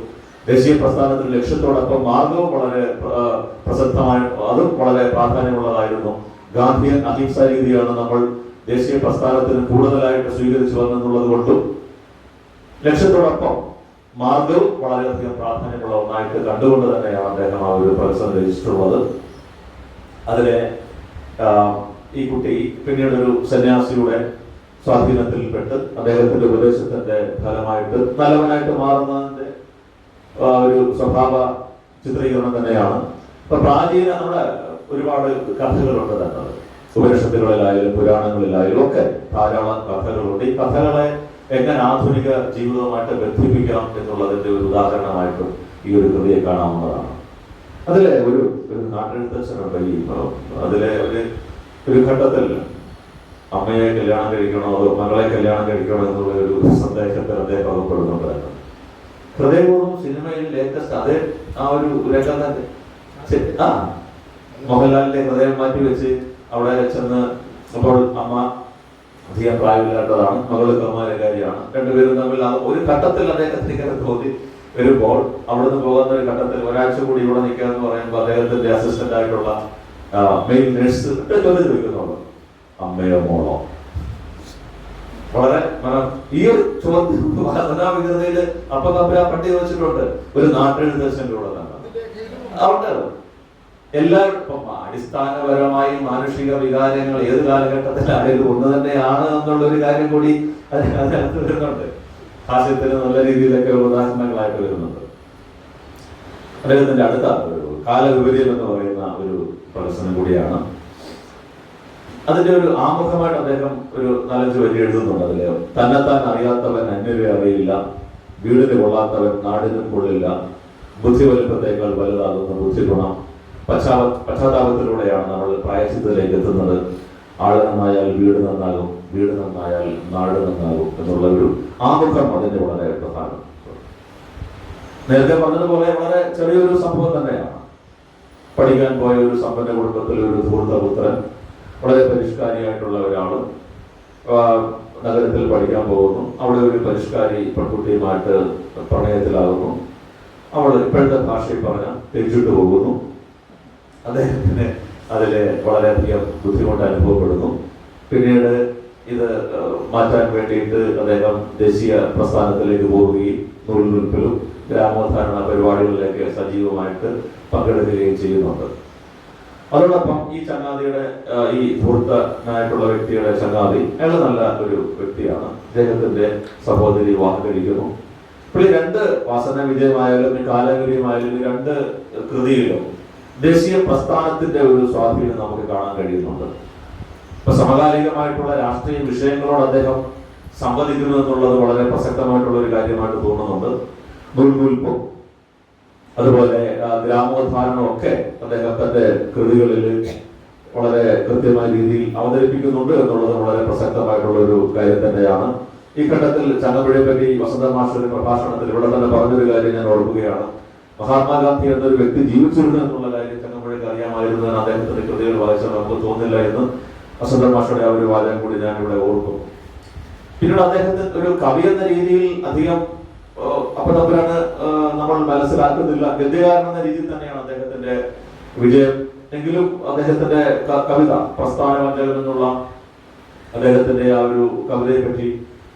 S1: ദേശീയ പ്രസ്ഥാനത്തിന്റെ ലക്ഷ്യത്തോടൊപ്പം മാർഗവും വളരെ പ്രസക്തമായി, അതും വളരെ പ്രാധാന്യമുള്ളതായിരുന്നു. ഗാന്ധിയൻ അഹിംസാ രീതിയാണ് നമ്മൾ ദേശീയ പ്രസ്ഥാനത്തിന് കൂടുതലായിട്ട് സ്വീകരിച്ചു വന്നെന്നുള്ളത് കൊണ്ടും ലക്ഷ്യത്തോടൊപ്പം മാർഗവും വളരെയധികം പ്രാധാന്യമുള്ള ഒന്നായിട്ട് കണ്ടുകൊണ്ട് തന്നെയാണ് അദ്ദേഹം ആ ഒരു പ്രൊഫസർ രചിച്ചിട്ടുള്ളത്. അതിലെ ഈ കുട്ടി പിന്നീട് ഒരു സന്യാസിയുടെ സ്വാധീനത്തിൽപ്പെട്ട് അദ്ദേഹത്തിന്റെ ഉപദേശത്തിന്റെ ഫലമായിട്ട് നല്ലവനായിട്ട് മാറുന്നതിന്റെ ഒരു സ്വഭാവ ചിത്രീകരണം തന്നെയാണ്. ഇപ്പൊ പ്രാചീന നമ്മുടെ ഒരുപാട് കഥകളുണ്ട് തന്നെ, ഉപനിഷത്തുകളിലായാലും പുരാണങ്ങളിലായാലും ഒക്കെ ധാരാളം കഥകളുണ്ട്. ഈ കഥകളെ എങ്ങനെ ആധുനിക ജീവിതവുമായിട്ട് ബന്ധിപ്പിക്കാം എന്നുള്ളതിന്റെ ഒരു ഉദാഹരണമായിട്ടും ഈ ഒരു കൃതിയെ കാണാവുന്നതാണ്. അതിലെ ഒരു നാട്ടെഴുത്തച്ഛനുണ്ട്. ഈ അതിലെ ഒരു ഘട്ടത്തിൽ അമ്മയെ കല്യാണം കഴിക്കണോ അതോ മകളെ കല്യാണം കഴിക്കണോ എന്നുള്ള ഒരു സന്ദേശത്തിൽ അദ്ദേഹം അകപ്പെടുന്നുണ്ട്. ഹൃദയപൂർവ്വം സിനിമയിൽ ലേറ്റസ്റ്റ് അതേ ആ ഒരു രംഗം മോഹൻലാലിന്റെ ഹൃദയം മാറ്റി വെച്ച് അവിടെ ചെന്ന്, അപ്പോൾ അമ്മ അധികം പ്രായമില്ലാത്തതാണ്, മകള് കൗമാരകാരിയാണ്, രണ്ടുപേരും തമ്മിൽ ഒരു ഘട്ടത്തിൽ അദ്ദേഹത്തിന് ഇങ്ങനെ തോന്നി വരുമ്പോൾ അവിടുന്ന് പോകുന്ന ഒരു ഘട്ടത്തിൽ ഒരാഴ്ച കൂടി ഇവിടെ നിൽക്കാന്ന് പറയുമ്പോൾ അദ്ദേഹത്തിന്റെ അസിസ്റ്റന്റ് ആയിട്ടുള്ള മെയിൽ നഴ്സ് ചോദ്യം ചോദിക്കുന്നുള്ളൂ, അമ്മയോ മോളോ? വളരെ ഈ ഒരു ചോദ്യം വാസനാവികതയില് അപ്പൊ തമ്മിൽ ആ പണ്ടി വെച്ചിട്ടുണ്ട്. ഒരു നാട്ടെഴുത്തച്ഛൻ്റെ കൂടെ തന്നെ അവിടെ എല്ലാവർക്കും അടിസ്ഥാനപരമായി മാനുഷിക വികാരങ്ങൾ ഏത് കാലഘട്ടത്തിലായാലും ഒന്ന് തന്നെയാണ് എന്നുള്ള ഒരു കാര്യം കൂടി അതിനകത്ത് വരുന്നുണ്ട്. ഹാസ്യത്തിന് നല്ല രീതിയിലൊക്കെ ഉദാഹരണങ്ങളായിട്ട് വരുന്നുണ്ട്. അദ്ദേഹത്തിന്റെ അടുത്ത കാലവിപര്യം എന്ന് പറയുന്ന ഒരു പ്രദർശനം കൂടിയാണ്. അതിന്റെ ഒരു ആമുഖമായിട്ട് അദ്ദേഹം ഒരു 4-5 വരി എഴുതുന്നുണ്ട്. അതില് തന്നെത്താൻ അറിയാത്തവൻ അന്യരെ അറിയില്ല, വീടിന് കൊള്ളാത്തവൻ നാടിനും കൊള്ളില്ല, ബുദ്ധി വലുപ്പത്തേക്കാൾ വലുതാകുന്ന ബുദ്ധി ഗുണം, പശ്ചാത്താപത്തിലൂടെയാണ് നമ്മൾ പ്രായശ്ചിത്തത്തിലേക്ക് എത്തുന്നത്, ആള് നന്നായാൽ വീട് നന്നാകും, വീട് നന്നായാൽ നാട് നന്നാകും എന്നുള്ള ഒരു ആമുഖം അതിന്റെ വളരെ പ്രധാനം. നേരത്തെ പറഞ്ഞതുപോലെ വളരെ ചെറിയൊരു സംഭവം തന്നെയാണ്. പഠിക്കാൻ പോയ ഒരു സമ്പന്ന കുടുംബത്തിലെ ഒരു ധൂർത്തപുത്രൻ, വളരെ പരിഷ്കാരിയായിട്ടുള്ള ഒരാള് നഗരത്തിൽ പഠിക്കാൻ പോകുന്നു. അവിടെ ഒരു പരിഷ്കാരി പെൺകുട്ടിയുമായിട്ട് പ്രണയത്തിലാകുന്നു. അവൾ ഇപ്പോഴത്തെ ഭാഷയിൽ പറഞ്ഞ തിരിച്ചിട്ട് പോകുന്നു. അദ്ദേഹത്തിന് അതിലെ വളരെയധികം ബുദ്ധിമുട്ട് അനുഭവപ്പെടുന്നു. പിന്നീട് ഇത് മാറ്റാൻ വേണ്ടിയിട്ട് അദ്ദേഹം ദേശീയ പ്രസ്ഥാനത്തിലേക്ക് പോവുകയും നൂൽനിൽപ്പിലും ഗ്രാമോദ്ധാരണ പരിപാടികളിലേക്ക് സജീവമായിട്ട് പങ്കെടുക്കുകയും ചെയ്യുന്നുണ്ട്. അതോടൊപ്പം ഈ ചങ്ങാതിയുടെ ഈ ധൂർത്തനായിട്ടുള്ള വ്യക്തിയുടെ ചങ്ങാതി അയാൾ നല്ല ഒരു വ്യക്തിയാണ്. അദ്ദേഹത്തിന്റെ സഹോദരി വിവാഹം കഴിക്കുന്നു. ഇപ്പോൾ ഈ 2 വാസന വിജയമായാലും ഈ കാലഗരിയുമായാലും ഈ 2 കൃതിയിലും ദേശീയ പ്രസ്ഥാനത്തിന്റെ ഒരു സ്വാധീനം നമുക്ക് കാണാൻ കഴിയുന്നുണ്ട്. ഇപ്പൊ സമകാലികമായിട്ടുള്ള രാഷ്ട്രീയ വിഷയങ്ങളോട് അദ്ദേഹം സംവദിക്കുന്നു എന്നുള്ളത് വളരെ പ്രസക്തമായിട്ടുള്ള ഒരു കാര്യമായിട്ട് തോന്നുന്നുണ്ട്. നൂൽനൂൽപ്പും അതുപോലെ ഗ്രാമോദ്ധാരണവും ഒക്കെ അദ്ദേഹം തന്റെ കൃതികളിൽ വളരെ കൃത്യമായ രീതിയിൽ അവതരിപ്പിക്കുന്നുണ്ട് എന്നുള്ളത് വളരെ പ്രസക്തമായിട്ടുള്ള ഒരു കാര്യം തന്നെയാണ്. ഈ ഘട്ടത്തിൽ ചങ്ങമ്പുഴയെ പറ്റി വസന്ത മാസ്റ്റർ പ്രഭാഷണത്തിൽ ഇവിടെ തന്നെ പറഞ്ഞൊരു കാര്യം ഞാൻ ഓർക്കുകയാണ്. മഹാത്മാഗാന്ധി എന്നൊരു വ്യക്തി ജീവിച്ചിരുന്നു എന്നുള്ള കാര്യം ചങ്ങമ്പുഴയ്ക്ക് അറിയാമായിരുന്നു എന്ന് അദ്ദേഹത്തിന്റെ കൃതികൾ വായിച്ചാൽ നമുക്ക് തോന്നില്ല എന്ന് വസന്ത മാസ്റ്ററുടെ ആ ഒരു വാചകം കൂടി ഞാൻ ഇവിടെ ഓർക്കും. പിന്നീട് അദ്ദേഹത്തിന് ഒരു കവി എന്ന രീതിയിൽ അധികം അപ്പതമ്പുരാന് നമ്മൾ മനസ്സിലാക്കുന്നില്ല. ഗദ്യകാരൻ എന്ന രീതിയിൽ തന്നെയാണ് അദ്ദേഹത്തിന്റെ വിജയം. എങ്കിലും അദ്ദേഹത്തിന്റെ കവിത പ്രസ്ഥാനവഞ്ചകൻ എന്നുള്ള അദ്ദേഹത്തിന്റെ ആ ഒരു കവിതയെ പറ്റി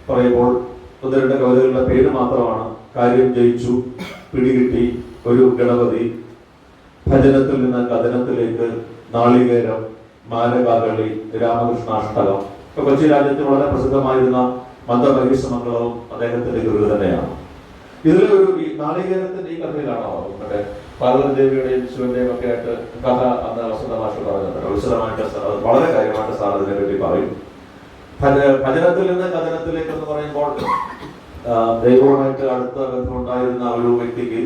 S1: പറയുമ്പോൾ ഒന്ന് രണ്ട് കവിതകളുടെ പേര് മാത്രമാണ്. കാര്യം ജയിച്ചു, പിടികിട്ടി, ഒരു ഗണപതി, ഭജനത്തിൽ നിന്ന് കഥനത്തിലേക്ക്, നാളികേരം, മാനകാകളി, രാമകൃഷ്ണാഷ്ടകം. കൊച്ചി രാജ്യത്ത് വളരെ പ്രസിദ്ധമായിരുന്ന മന്ദമഹീശമംഗളവും അദ്ദേഹത്തിന്റെ കൃതി തന്നെയാണ്. ഇതിലൊരു ഈ നാളികേരത്തിന്റെ ഈ കഥയിലാണോ നമ്മുടെ പാർവതി ദേവിയുടെയും ശിവന്റെയും ഒക്കെ ആയിട്ട് കഥ അന്ന് വസന്ത മാഷ് പറയുന്നുണ്ട്. വിശദമായിട്ട് വളരെ കാര്യമായിട്ട് സാർ അതിനെ പറ്റി പറയും. ഭജനത്തിൽ നിന്ന് കഥനത്തിലേക്ക് എന്ന് പറയുമ്പോൾ ദൈവവുമായിട്ട് അടുത്ത ബന്ധമുണ്ടായിരുന്ന ഒരു വ്യക്തിക്ക്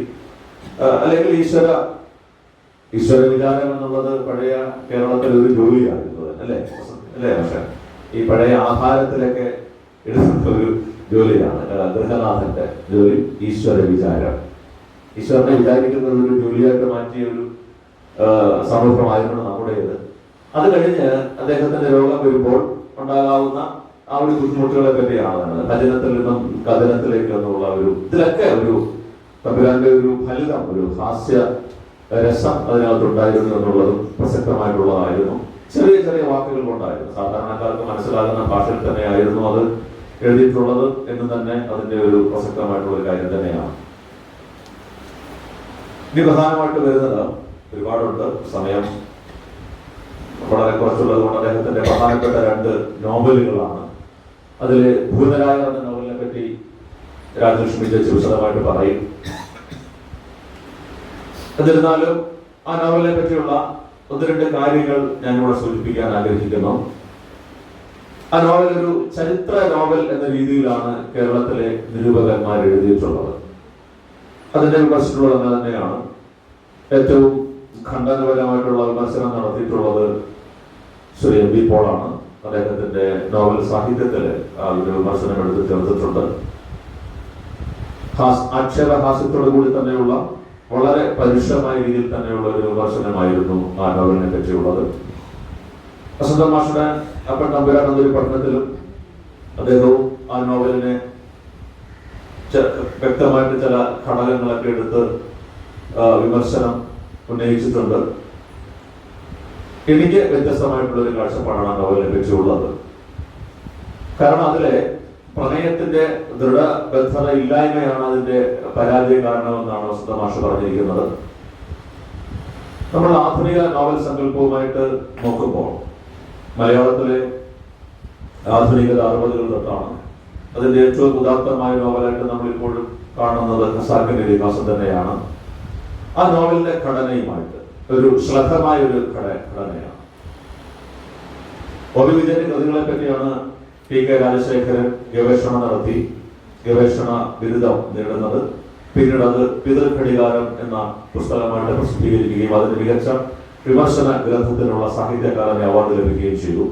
S1: അല്ലെങ്കിൽ ഈശ്വര വിചാരം എന്നുള്ളത് പഴയ കേരളത്തിൽ ഒരു ജോലിയായിരുന്നു അല്ലേ അല്ലേ? പക്ഷെ ഈ പഴയ ആഹാരത്തിലൊക്കെ എടുക്കുന്ന ഒരു ജോലിയാണ് ഗൃഹനാഥന്റെ ജോലി. ഈശ്വര വിചാരം, ഈശ്വരനെ വിചാരിക്കുന്നത് ഒരു ജോലിയായിട്ട് മാറ്റിയ ഒരു സമൂഹമായിരുന്നു നമ്മുടേത്. അത് കഴിഞ്ഞ് അദ്ദേഹത്തിന്റെ രോഗം വരുമ്പോൾ ഉണ്ടാകാവുന്ന ആ ഒരു ബുദ്ധിമുട്ടുകളെ പറ്റിയാണ് ഭജനത്തിൽ നിന്നും കഥനത്തിലേക്ക് എന്നുള്ള ഒരു ഇതിലൊക്കെ ഒരു തമ്പുരാന്റെ ഒരു ഫലിതം, ഒരു ഹാസ്യ രസം അതിനകത്തുണ്ടായിരുന്നു എന്നുള്ളതും പ്രസക്തമായിട്ടുള്ളതായിരുന്നു. ചെറിയ ചെറിയ വാക്കുകൾ കൊണ്ടായിരുന്നു, സാധാരണക്കാർക്ക് മനസ്സിലാകുന്ന ഭാഷയിൽ തന്നെയായിരുന്നു അത് എഴുതിയിട്ടുള്ളത് എന്ന് തന്നെ അതിന്റെ ഒരു പ്രസക്തമായിട്ടുള്ള ഒരു കാര്യം തന്നെയാണ്. ഇനി പ്രധാനമായിട്ട് വരുന്നത് ഒരുപാടുണ്ട്, സമയം വളരെ കുറച്ചുള്ളത് കൊണ്ട് അദ്ദേഹത്തിന്റെ പ്രധാനപ്പെട്ട 2 നോവലുകളാണ്. അതിൽ ഭൂതരായ എന്ന നോവലിനെ പറ്റി രാജലക്ഷ്മി ചേച്ചി വിശദമായിട്ട് പറയും. എന്നിരുന്നാലും ആ നോവലിനെ പറ്റിയുള്ള 1-2 കാര്യങ്ങൾ ഞാനിവിടെ സൂചിപ്പിക്കാൻ ആഗ്രഹിക്കുന്നു. ആ നോവൽ ഒരു ചരിത്ര നോവൽ എന്ന രീതിയിലാണ് കേരളത്തിലെ നിരൂപകന്മാർ എഴുതിയിട്ടുള്ളത്. അതിന്റെ വിമർശനങ്ങൾ തന്നെ തന്നെയാണ്. ഏറ്റവും ഖണ്ഡനപരമായിട്ടുള്ള വിമർശനം നടത്തിയിട്ടുള്ളത് ശ്രീ എം വി പോളാണ്. അദ്ദേഹത്തിന്റെ നോവൽ സാഹിത്യത്തില് ആ ഒരു വിമർശനം എടുത്ത് ചേർത്തിട്ടുണ്ട്. ആക്ഷേപഹാസ്യത്തോടു കൂടി തന്നെയുള്ള വളരെ പരുഷമായ രീതിയിൽ തന്നെയുള്ള ഒരു വിമർശനമായിരുന്നു ആ നോവലിനെ പറ്റിയുള്ളത്. വസന്ത മാഷുടെ അപ്പൻ തമ്പുരാൻ എന്നൊരു പഠനത്തിലും അദ്ദേഹവും ആ നോവലിനെ വ്യക്തമായിട്ട് ചില ഘടകങ്ങളൊക്കെ എടുത്ത് വിമർശനം ഉന്നയിച്ചിട്ടുണ്ട്. എനിക്ക് വ്യത്യസ്തമായിട്ടുള്ള ഒരു കാഴ്ചപ്പാടാണ് ആ നോവലിനെ പറ്റിയുള്ളത്. കാരണം അതിലെ പ്രണയത്തിന്റെ ദൃഢബദ്ധത ഇല്ലായ്മയാണ് അതിന്റെ പരാജയ കാരണമെന്നാണ് വസന്ത മാഷ് പറഞ്ഞിരിക്കുന്നത്. നമ്മൾ ആധുനിക നോവൽ സങ്കല്പവുമായിട്ട് നോക്കുമ്പോൾ മലയാളത്തിലെ ആധുനികത 60-കൾ തൊട്ടാണ്. അതിന്റെ ഏറ്റവും ഉദാത്തമായ നോവലായിട്ട് നമ്മൾ ഇപ്പോഴും കാണുന്നത് ഖസാക്കിന്റെ ഇതിഹാസം തന്നെയാണ്. ആ നോവലിന്റെ ഘടനയുമായിട്ട് ഒരു ശ്രദ്ധമായ ഒരു ഘടനയാണ്. ഒ വി വിജയന്റെ കൃതികളെ പറ്റിയാണ് പി കെ രാജശേഖരൻ ഗവേഷണം നടത്തി ഗവേഷണ ബിരുദം നേടുന്നത്. പിന്നീട് അത് പിതൃഘടികാരം എന്ന പുസ്തകമായിട്ട് പ്രസിദ്ധീകരിക്കുകയും അതിന് മികച്ച വിമർശന ഗ്രന്ഥത്തിനുള്ള സാഹിത്യ അക്കാദമി അവാർഡ് ലഭിക്കുകയും ചെയ്തു.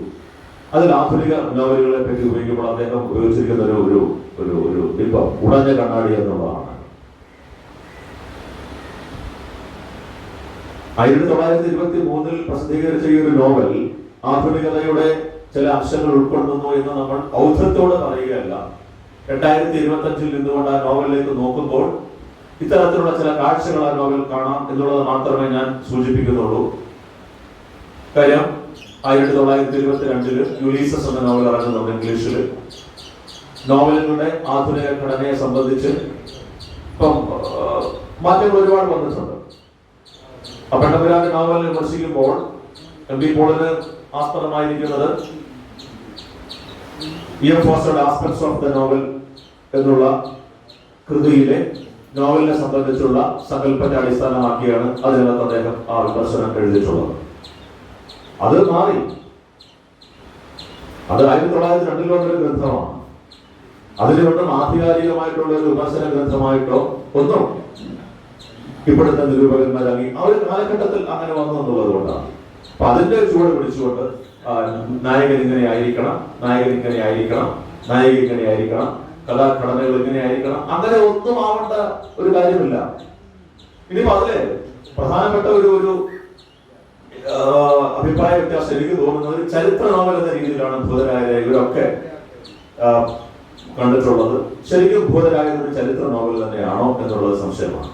S1: അതിൽ ആധുനിക നോവലുകളെ പറ്റി ഉപയോഗിക്കുമ്പോൾ അദ്ദേഹം ഉപയോഗിച്ചിരിക്കുന്ന ഒരു ബിംബം ഉടഞ്ഞ കണ്ണാടി എന്നുള്ളതാണ്. 1923 പ്രസിദ്ധീകരിച്ച ഈ ഒരു നോവൽ ആധുനികതയുടെ ചില അംശങ്ങൾ ഉൾക്കൊള്ളുന്നു എന്ന് നമ്മൾ ഔദ്ധത്തോട് പറയുകയല്ല. 2025 നിന്നുകൊണ്ട് ആ നോവലിലേക്ക് നോക്കുമ്പോൾ ഇത്തരത്തിലുള്ള ചില കാഴ്ചകൾ ആ നോവൽ കാണാം എന്നുള്ളത് മാത്രമേ ഞാൻ സൂചിപ്പിക്കുന്നുള്ളൂ. കാര്യം 1922 യുലീസസ് എന്ന നോവൽ ഇറങ്ങുന്നുണ്ട് ഇംഗ്ലീഷിൽ. നോവലുകളുടെ ആധുനിക ഘടനയെ സംബന്ധിച്ച് ഇപ്പം മാറ്റങ്ങൾ ഒരുപാട് വന്നിട്ടുണ്ട്. അപ്പണ്ടപുരാന്റെ നോവൽ വിമർശിക്കുമ്പോൾ എം വി പോളിന് ആസ്പദമായിരിക്കുന്നത് ഇ.എം. ഫോസ്റ്ററുടെ ആസ്പെക്ട്സ് ഓഫ് ദ നോവൽ എന്നുള്ള കൃതിയിലെ നോവലിനെ സംബന്ധിച്ചുള്ള സങ്കല്പത്തെ അടിസ്ഥാനമാക്കിയാണ് അതിനകത്ത് അദ്ദേഹം ആ വിമർശനം എഴുതിയിട്ടുള്ളത്. അത് മാറി. അത് 1902 വന്നൊരു ഗ്രന്ഥമാണ്. അതിനുകൊണ്ടും ആധികാരികമായിട്ടുള്ള ഒരു വിമർശന ഗ്രന്ഥമായിട്ടോ ഒന്നും ഇപ്പോഴത്തെ നിരൂപകന്മാരാക്കി ആ ഒരു കാലഘട്ടത്തിൽ അങ്ങനെ വന്നു എന്നുള്ളത് കൊണ്ടാണ്. അപ്പൊ അതിന്റെ ചുവട് പിടിച്ചുകൊണ്ട് നായകൻ ഇങ്ങനെ ആയിരിക്കണം, നായിക ഇങ്ങനെ ആയിരിക്കണം, കഥാഘടനകൾ ഇങ്ങനെ ആയിരിക്കണം, അങ്ങനെ ഒന്നും ആവേണ്ട ഒരു കാര്യമില്ല. ഇനിയിപ്പോ അതിലെ പ്രധാനപ്പെട്ട ഒരു അഭിപ്രായ വ്യത്യാസം എനിക്ക് തോന്നുന്നത് ഒരു ചരിത്ര നോവൽ എന്ന രീതിയിലാണ് ഭൂതരായ ഇവരൊക്കെ കണ്ടിട്ടുള്ളത് ശരിക്കും ഭൂതരായ ഒരു ചരിത്ര നോവൽ തന്നെയാണോ എന്നുള്ളത് സംശയമാണ്.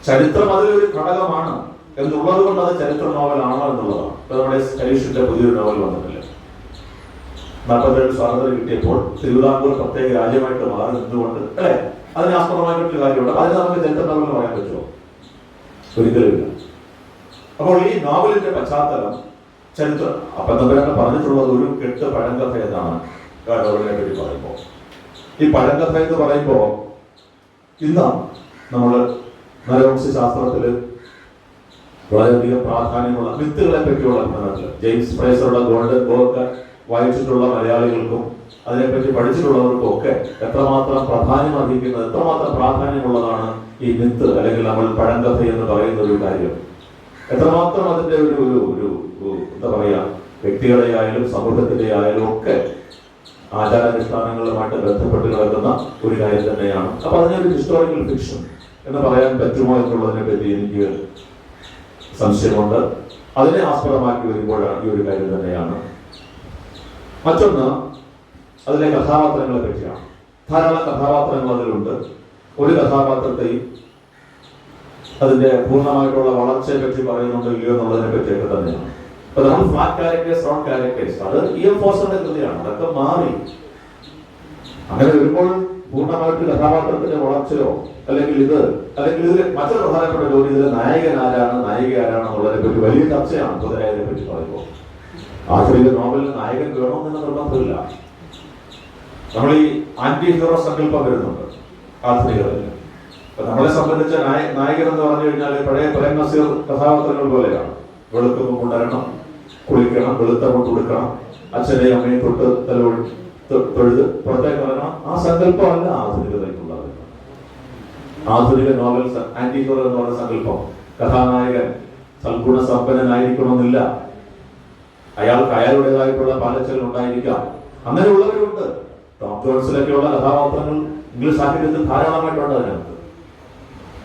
S1: ചരിത്രം അതിലൊരു ഘടകമാണ് എന്നുള്ളത് കൊണ്ട് അത് ചരിത്ര നോവലാണോ എന്നുള്ളതാണ്. ഇപ്പൊ നമ്മുടെ കരീഷിന്റെ പുതിയൊരു നോവൽ വന്നിട്ടില്ല. 47 സ്വാതന്ത്ര്യം കിട്ടിയപ്പോൾ തിരുവിതാംകൂർ പ്രത്യേക രാജ്യമായിട്ട് മാറി നിന്നുകൊണ്ട് അല്ലെ, അതിന് ആസ്പദമായിട്ടൊരു കാര്യമുണ്ട്. അതിന് നമുക്ക് ചരിത്ര നോവൽ പറയാൻ പറ്റുമോ? ഒരിക്കലുമില്ല. അപ്പോൾ ഈ നോവലിന്റെ പശ്ചാത്തലം ചരിത്രം അപ്പം തമ്പുരാൻ പറഞ്ഞിട്ടുള്ളത് ഒരു കെട്ട് പഴങ്കഥ എന്നാണ് നോവലിനെ പറ്റി പറയുമ്പോൾ. ഈ പഴങ്കഥ എന്ന് പറയുമ്പോൾ ഇന്ന് നമ്മൾ നരവംശ ശാസ്ത്രത്തില് വളരെയധികം പ്രാധാന്യമുള്ള മിത്തുകളെ പറ്റിയുള്ള പഠനത്തിൽ ജെയിംസ് ഫ്രേസറുടെ ഗോൾഡൻ ബുക്ക് വായിച്ചിട്ടുള്ള മലയാളികൾക്കും അതിനെപ്പറ്റി പഠിച്ചിട്ടുള്ളവർക്കും ഒക്കെ എത്രമാത്രം പ്രാധാന്യം അർഹിക്കുന്നത്, എത്രമാത്രം പ്രാധാന്യമുള്ളതാണ് ഈ മിത്ത് അല്ലെങ്കിൽ നമ്മൾ പഴങ്കഥ എന്ന് പറയുന്ന ഒരു കാര്യം. എത്രമാത്രം അതിന്റെ ഒരു എന്താ പറയാ, വ്യക്തികളെ ആയാലും സമൂഹത്തിന്റെ ആയാലും ഒക്കെ ആചാരാനുഷ്ഠാനങ്ങളുമായിട്ട് ബന്ധപ്പെട്ട് കിടക്കുന്ന ഒരു കാര്യം തന്നെയാണ്. അപ്പൊ അതിനൊരു ഹിസ്റ്റോറിക്കൽ ഫിക്ഷൻ എന്ന് പറയാൻ പറ്റുമോ എന്നുള്ളതിനെ പറ്റി എനിക്ക് സംശയമുണ്ട്. അതിനെ ആസ്പദമാക്കി വരുമ്പോഴാണ് ഈ ഒരു കാര്യം തന്നെയാണ്. മറ്റൊന്ന് അതിലെ കഥാപാത്രങ്ങളെ പറ്റിയാണ്. ധാരാളം കഥാപാത്രങ്ങൾ അതിലുണ്ട്. ഒരു കഥാപാത്രത്തെയും അതിന്റെ പൂർണ്ണമായിട്ടുള്ള വളർച്ചയെ പറ്റി പറയുന്നുണ്ടോ ഇല്ലയോ എന്നുള്ളതിനെ പറ്റിയൊക്കെ തന്നെയാണ്. അപ്പൊ നമ്മൾ ഫ്ലാറ്റ് ക്യാരക്ടേഴ്സ്, റോഡ് ക്യാരക്ടേഴ്സ്, അത് E.M. ഫോസ്റ്ററിന്റെ കൃതിയാണ്. അതൊക്കെ മാറി. അങ്ങനെ വരുമ്പോൾ പൂർണ്ണമായിട്ട് കഥാപാത്രത്തിന്റെ വളർച്ചയോ അല്ലെങ്കിൽ ഇതിൽ മറ്റൊരു പ്രധാനപ്പെട്ട ജോലി ഇതിലെ നായകൻ ആരാണ്, നായിക ആരാണെന്നുള്ളതിനെ പറ്റി വലിയ ചർച്ചയാണ് പൊതുരായതിനെ പറ്റി പറയുമ്പോൾ. ആധുനിക നോവലിൽ നായകൻ വേണമെന്ന് നിർബന്ധമില്ല. നമ്മൾ ഈ ആന്റി ഹീറോ സങ്കല്പം വരുന്നുണ്ട് ആധുനികതയിൽ. അപ്പൊ നമ്മളെ സംബന്ധിച്ച നായകൻ എന്ന് പറഞ്ഞു കഴിഞ്ഞാൽ പഴയ പ്രേം നസീർ കഥാപാത്രങ്ങൾ പോലെയാണ്. വെളുക്കുമ്പോൾ കൊണ്ടുവരണം, കുളിക്കണം, വെളുത്ത കൊണ്ട് കൊടുക്കണം, അച്ഛനെയും അമ്മയും തൊഴുത് പുറത്തേക്ക് വരണം. ആ സങ്കല്പമല്ല ആധുനികതയ്ക്കുള്ളത്. ആധുനിക നോവൽ ആന്റി ഹീറോ എന്ന് പറയുന്ന സങ്കല്പം, കഥാനായകൻ സൽഗുണ സമ്പന്നനായിരിക്കണമെന്നില്ല, അയാൾക്ക് അയാളുടേതായിട്ടുള്ള പാലച്ചൽ ഉണ്ടായിരിക്കാം. അങ്ങനെയുള്ളവരുണ്ട്. ടോം ജോൺസിലൊക്കെയുള്ള കഥാപാത്രങ്ങൾ ഇംഗ്ലീഷ് സാഹിത്യത്തിൽ ധാരാളമായിട്ടുണ്ട് അതിനകത്ത്.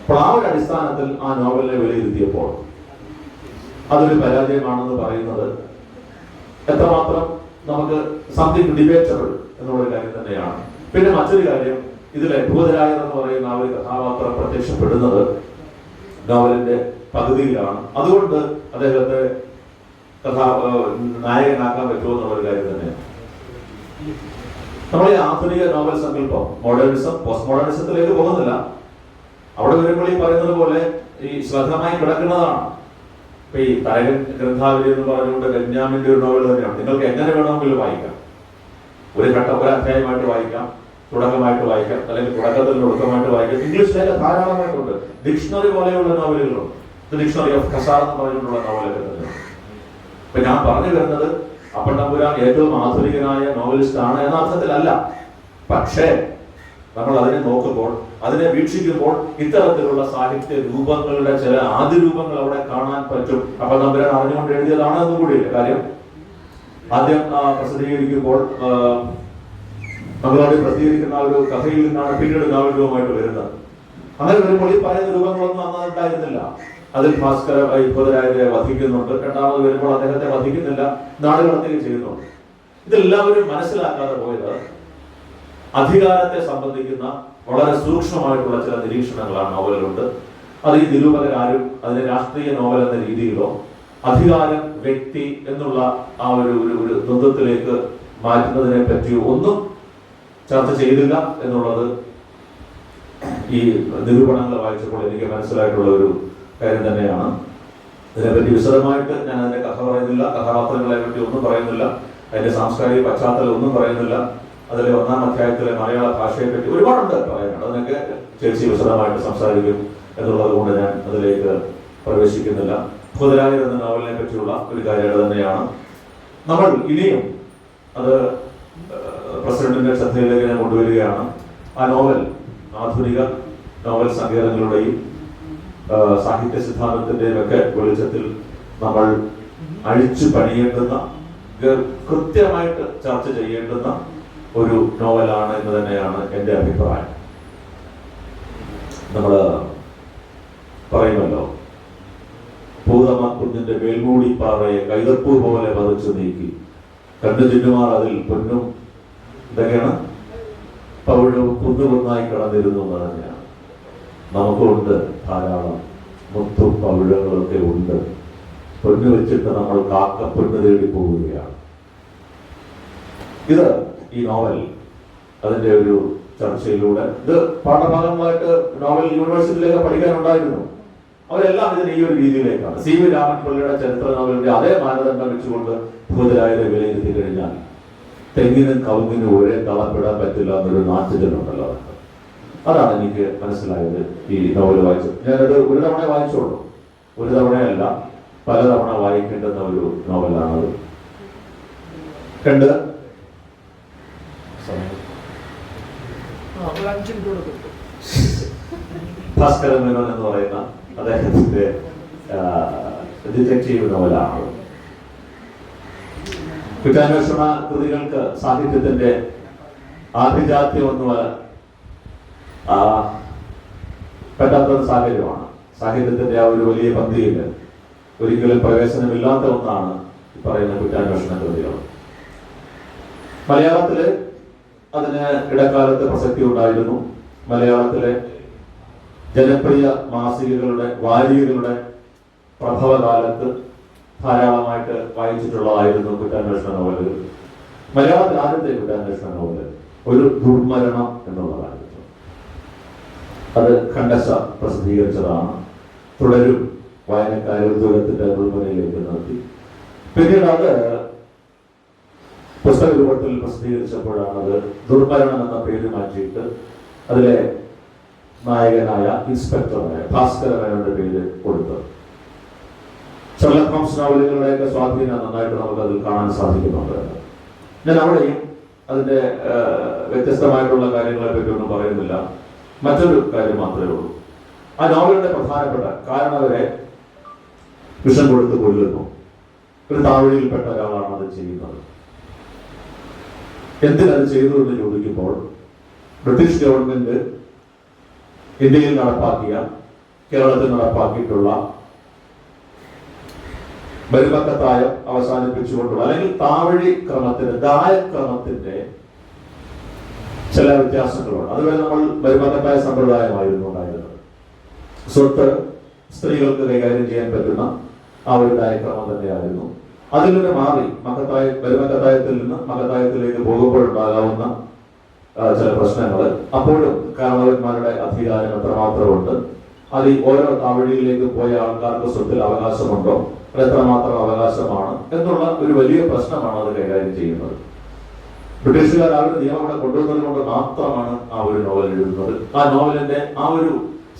S1: അപ്പോൾ ആ ഒരു അടിസ്ഥാനത്തിൽ ആ നോവലിനെ വിലയിരുത്തിയപ്പോൾ അതൊരു പരാജയമാണെന്ന് പറയുന്നത് എത്രമാത്രം നമുക്ക് സംതിങ് ഡിബേറ്റബിൾ എന്നുള്ളൊരു കാര്യം തന്നെയാണ്. പിന്നെ മറ്റൊരു കാര്യം, ഇതിൽ അത്ഭുതരായർ എന്ന് പറയുന്ന ആ ഒരു കഥാപാത്രം പ്രത്യക്ഷപ്പെടുന്നത് നോവലിന്റെ പകുതിയിലാണ്. അതുകൊണ്ട് അദ്ദേഹത്തെ നായകനാക്കാൻ പറ്റുമോ എന്നുള്ളൊരു കാര്യം തന്നെയാണ്. നമ്മൾ ഈ ആധുനിക നോവൽ സങ്കല്പം മോഡേണിസം, പോസ്റ്റ് മോഡേണിസത്തിലേക്ക് പോകുന്നില്ല. അവിടെ വരുമ്പോൾ ഈ പറയുന്നത് പോലെ ഈ ശ്രദ്ധമായി കിടക്കുന്നതാണ്. ഇപ്പൊ ഈ തരകൻ ഗ്രന്ഥാവലി എന്ന് പറഞ്ഞുകൊണ്ട് ബെന്യാമിന്റെ ഒരു നോവൽ തന്നെയാണ്. നിങ്ങൾക്ക് എങ്ങനെ വേണമെങ്കിലും വായിക്കാം. ഒരു അധ്യായമായിട്ട് വായിക്കാം, തുടക്കമായിട്ട് വായിക്കാം, അല്ലെങ്കിൽ തുടക്കത്തിൽ ഒടുക്കമായിട്ട് വായിക്കാം. ഇംഗ്ലീഷിലേക്ക് ധാരാളമായിട്ടുണ്ട്. ഡിക്ഷണറി പോലെയുള്ള നോവലുകളുണ്ട്. ഡിക്ഷണറി ഓഫ് ഖസാർ എന്ന് പറഞ്ഞിട്ടുള്ള നോവലൊക്കെ തന്നെയാണ്. ഇപ്പൊ ഞാൻ പറഞ്ഞു വരുന്നത് അപ്പൻ തമ്പുരാൻ ഏറ്റവും ആധുനികനായ നോവലിസ്റ്റ് ആണ് എന്ന അർത്ഥത്തിലല്ല. പക്ഷേ നമ്മൾ അതിനെ നോക്കുമ്പോൾ, അതിനെ വീക്ഷിക്കുമ്പോൾ ഇത്തരത്തിലുള്ള സാഹിത്യ രൂപങ്ങളുടെ ചില ആദ്യ രൂപങ്ങൾ അവിടെ കാണാൻ പറ്റും. അപ്പൻ തമ്പുരാൻ അറിഞ്ഞുകൊണ്ട് എഴുതിയതാണ് എന്നും കൂടിയില്ല കാര്യം. ആദ്യം പ്രസിദ്ധീകരിക്കുമ്പോൾ നമ്മളോട് പ്രസിദ്ധീകരിക്കുന്ന ഒരു കഥയിൽ നിന്നാണ് പിന്നീട് നോവൽ രൂപമായിട്ട് വരുന്നത്. അങ്ങനെ വരുമ്പോൾ ഈ പറയുന്ന രൂപങ്ങളൊന്നും അന്നുണ്ടായിരുന്നില്ല. അതിൽ ഭാസ്കര അത്ഭുതരായരെ വധിക്കുന്നുണ്ട്. രണ്ടാമത് വരുമ്പോൾ അദ്ദേഹത്തെ വധിക്കുന്നില്ല, നാടുകടത്തുകയും ചെയ്യുന്നുണ്ട്. ഇതെല്ലാവരും മനസ്സിലാക്കാതെ പോയത് അധികാരത്തെ സംബന്ധിക്കുന്ന വളരെ സൂക്ഷ്മമായിട്ടുള്ള ചില നിരീക്ഷണങ്ങളാണ് നോവലിലുണ്ട്. അത് ഈ നിരൂപകരാരും അതിനെ രാഷ്ട്രീയ നോവൽ എന്ന രീതിയിലോ അധികാരം, വ്യക്തി എന്നുള്ള ആ ഒരു ദ്വന്ദ്വത്തിലേക്ക് മാറ്റുന്നതിനെ പറ്റി ഒന്നും ചർച്ച ചെയ്തില്ല എന്നുള്ളത് ഈ നിരൂപണങ്ങൾ വായിച്ചപ്പോൾ എനിക്ക് മനസ്സിലായിട്ടുള്ള ഒരു കാര്യം തന്നെയാണ്. ഇതിനെപ്പറ്റി വിശദമായിട്ട് ഞാൻ അതിന്റെ കഥ പറയുന്നില്ല, കഥാപാത്രങ്ങളെ പറ്റി ഒന്നും പറയുന്നില്ല, അതിന്റെ സാംസ്കാരിക പശ്ചാത്തലം ഒന്നും പറയുന്നില്ല. അതിലെ 1-ാം അധ്യായത്തിലെ മലയാള ഭാഷയെ പറ്റി ഒരുപാടുണ്ട് പറയാനുണ്ട്. അതിനൊക്കെ ചേച്ചി വിശദമായിട്ട് സംസാരിക്കും എന്നുള്ളത് കൊണ്ട് ഞാൻ അതിലേക്ക് പ്രവേശിക്കുന്നില്ല. ഭൂതരായർ എന്ന നോവലിനെ പറ്റിയുള്ള ഒരു കാര്യം തന്നെയാണ്. നമ്മൾ ഇനിയും അത് പ്രസിഡന്റിന്റെ ശ്രദ്ധയിലേക്ക് ഞാൻ കൊണ്ടുവരികയാണ്. ആ നോവൽ ആധുനിക നോവൽ സങ്കേതങ്ങളുടെയും സാഹിത്യ സിദ്ധാന്തത്തിന്റെയും ഒക്കെ വെളിച്ചത്തിൽ നമ്മൾ അഴിച്ചു പണിയേണ്ടുന്ന, കൃത്യമായിട്ട് ചർച്ച ചെയ്യേണ്ടുന്ന ഒരു നോവലാണ് എന്ന് തന്നെയാണ് എൻ്റെ അഭിപ്രായം. നമ്മൾ പറയുമല്ലോ, പൂതമ കുഞ്ഞിന്റെ മേൽമൂടി പാറയെ കൈതപ്പൂ പോലെ പതിച്ചു നീക്കി കണ്ടു ചിന്നുമാർ അതിൽ പൊന്നും ഇതൊക്കെയാണ് പവിഴവും കുന്നുകുന്നായി കിടന്നിരുന്നു എന്ന് തന്നെയാണ്. നമുക്കുണ്ട് ധാരാളം മുത്തും പവിഴങ്ങളൊക്കെ ഉണ്ട്. പൊന്നു വെച്ചിട്ട് നമ്മൾ കാക്ക പൊന്നു തേടി പോവുകയാണ്. ഇത് ഈ നോവൽ അതിന്റെ ഒരു ചർച്ചയിലൂടെ ഇത് പാഠഭാഗങ്ങളായിട്ട് നോവൽ യൂണിവേഴ്സിറ്റിയിലേക്ക് പഠിക്കാനുണ്ടായിരുന്നു. അവരെല്ലാം ഇതിന് ഈ ഒരു രീതിയിലേക്കാണ്. സി വി രാമൻപിള്ളയുടെ ചരിത്ര നോവലിന്റെ അതേ മാനദണ്ഡം വെച്ചുകൊണ്ട് ഭൂതരായരെ വിലയിരുത്തി കഴിഞ്ഞാൽ തെങ്ങിനും കവുങ്ങിനും ഒരേ കളപ്പിടാൻ പറ്റില്ല എന്നൊരു നാട്ടുചലുണ്ടല്ലോ. അതാണ് എനിക്ക് മനസ്സിലായത് ഈ നോവൽ വായിച്ചത്. ഞാനത് ഒരു തവണ വായിച്ചോളൂ. ഒരു തവണയല്ല, പലതവണ വായിക്കേണ്ടുന്ന ഒരു നോവലാണത്. രണ്ട് ഭാസ്കരൻ മേനോൻ എന്ന് പറയുന്ന അദ്ദേഹത്തിന്റെ ഡിറ്റക്റ്റീവ് നോവലാണ്. കുറ്റാന്വേഷണ കൃതികൾക്ക് സാഹിത്യത്തിന്റെ ആഭിജാത്യമൊന്നും പറ്റാത്തൊരു സാഹചര്യമാണ്. സാഹിത്യത്തിന്റെ ആ ഒരു വലിയ പന്തിയിൽ ഒരിക്കലും പ്രവേശനമില്ലാത്ത ഒന്നാണ് ഈ പറയുന്ന കുറ്റാന്വേഷണ കൃതികൾ. മലയാളത്തില് അതിന് ഇടക്കാലത്ത് പ്രസക്തി ഉണ്ടായിരുന്നു. മലയാളത്തിലെ ജനപ്രിയ മാസികകളുടെ വാരികകളുടെ പ്രഭവകാലത്ത് ധാരാളമായിട്ട് വായിച്ചിട്ടുള്ളതായിരുന്നു കുറ്റാന്വേഷണ നോവലുകൾ. മലയാളത്തിൽ ആദ്യത്തെ കുറ്റാന്വേഷണ നോവൽ ഒരു ദുർമരണം എന്നുള്ളതായിരുന്നു. അത് ഖണ്ഡശ പ്രസിദ്ധീകരിച്ചതാണ്. തുടരും വായനക്കാരെ ഉദ്യോഗത്തിന്റെ മുൻമുനയിലേക്ക് നിർത്തി. പിന്നീട് അത് പുസ്തക രൂപത്തിൽ പ്രസിദ്ധീകരിച്ചപ്പോഴാണ് അത് ദുർമരണം എന്ന പേര് മാറ്റിയിട്ട് അതിലെ നായകനായ ഇൻസ്പെക്ടറായ ഭാസ്കര മേനോന്റെ പേര് കൊടുത്തത്. ഷെർലക് ഹോംസ് നോവലുകളുടെയൊക്കെ സ്വാധീനം നന്നായിട്ട് നമുക്ക് അതിൽ കാണാൻ സാധിക്കുന്നുണ്ട്. ഞാൻ അവിടെയും അതിന്റെ വ്യത്യസ്തമായിട്ടുള്ള കാര്യങ്ങളെ പറ്റി ഒന്നും പറയുന്നില്ല. മറ്റൊരു കാര്യം മാത്രമേ ഉള്ളൂ. ആ നോവലിന്റെ പ്രധാനപ്പെട്ട കാരണം അവരെ വിഷം കൊടുത്ത് കൊല്ലുന്നു. ഒരു താവഴിയിൽപ്പെട്ട ഒരാളാണ് അത് ചെയ്യുന്നത്. എന്തിനത് ചെയ്തു എന്ന് ചോദിക്കുമ്പോൾ ബ്രിട്ടീഷ് ഗവൺമെന്റ് ഇന്ത്യയിൽ നടപ്പാക്കിയ, കേരളത്തിൽ നടപ്പാക്കിയിട്ടുള്ള മരുമക്കത്തായം അവസാനിപ്പിച്ചുകൊണ്ടുള്ള അല്ലെങ്കിൽ താവഴി ക്രമത്തിന്റെ ദായക്രമത്തിന്റെ ചില വ്യത്യാസങ്ങളുണ്ട്. അതുവരെ നമ്മൾ മരുമക്കത്തായ സമ്പ്രദായമായിരുന്നു ഉണ്ടായിരുന്നത്. സ്വത്ത് സ്ത്രീകൾക്ക് കൈകാര്യം ചെയ്യാൻ പറ്റുന്ന ആ ഒരു ദായക്രമം തന്നെയായിരുന്നു. അതിൽ നിന്ന് മാറി മരുമക്കത്തായത്തിൽ നിന്ന് മകത്തായത്തിലേക്ക് പോകുമ്പോഴുണ്ടാകാവുന്ന ചില പ്രശ്നങ്ങൾ, അപ്പോഴും കാരണവന്മാരുടെ അധികാരം എത്രമാത്രമുണ്ട്, അതിൽ ഓരോ താവഴിയിലേക്ക് പോയ ആൾക്കാർക്ക് സ്വത്തിൽ അവകാശമുണ്ടോ, എത്രമാത്രം അവകാശമാണ് എന്നുള്ള ഒരു വലിയ പ്രശ്നമാണ് അത് കൈകാര്യം ചെയ്യുന്നത്. ബ്രിട്ടീഷുകാർ ആ ഒരു നിയമം ഇവിടെ കൊണ്ടുവന്നത് കൊണ്ട് മാത്രമാണ് ആ ഒരു നോവൽ എഴുതുന്നത്. ആ നോവലിന്റെ ആ ഒരു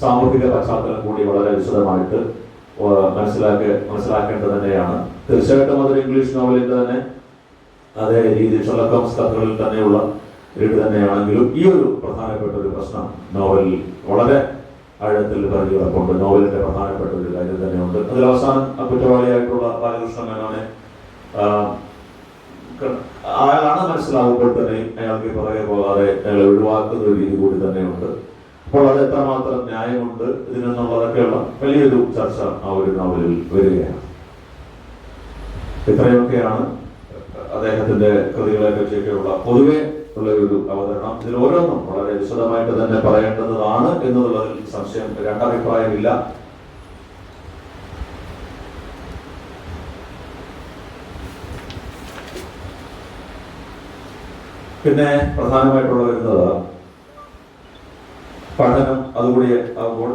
S1: സാമൂഹിക പശ്ചാത്തലം കൂടി വളരെ വിശദമായിട്ട് മനസ്സിലാക്കേണ്ടത് തന്നെയാണ്. തീർച്ചയായിട്ടും അതൊരു ഇംഗ്ലീഷ് നോവലിന്റെ തന്നെ അതേ രീതി ഷെർലക് ഹോംസ് കഥകളിൽ തന്നെയുള്ള രീതി തന്നെയാണെങ്കിലും ഈ ഒരു പ്രധാനപ്പെട്ട ഒരു പ്രശ്നം നോവലിൽ വളരെ ആഴത്തിൽ പറഞ്ഞു കിടപ്പുണ്ട്. നോവലിന്റെ പ്രധാനപ്പെട്ട ഒരു കാര്യം തന്നെയുണ്ട്. അതിൽ അവസാനം കുറ്റവാളിയായിട്ടുള്ള ബാലകൃഷ്ണ മേനോനെ അയാളാണ് മനസ്സിലാകുമ്പോൾ തന്നെ അയാൾക്ക് പുറകെ പോകാതെ അയാളെ ഒഴിവാക്കുന്ന ഒരു രീതി കൂടി തന്നെയുണ്ട്. അപ്പോൾ അത് എത്രമാത്രം ന്യായമുണ്ട് ഇതിനെന്നുള്ളതൊക്കെയുള്ള വലിയൊരു ചർച്ച ആ ഒരു നോവലിൽ വരികയാണ്. ഇത്രയൊക്കെയാണ് അദ്ദേഹത്തിന്റെ കൃതികളെ പറ്റിയൊക്കെയുള്ള പൊതുവെ ഉള്ള ഒരു അവതരണം. ഇതിൽ ഓരോന്നും വളരെ വിശദമായിട്ട് തന്നെ പറയേണ്ടതാണ് എന്നുള്ളതിൽ സംശയം, രണ്ടഭിപ്രായമില്ല. പിന്നെ പ്രധാനമായിട്ടുള്ള വരുന്നത് പഠനം അതുകൂടി ആകുമ്പോൾ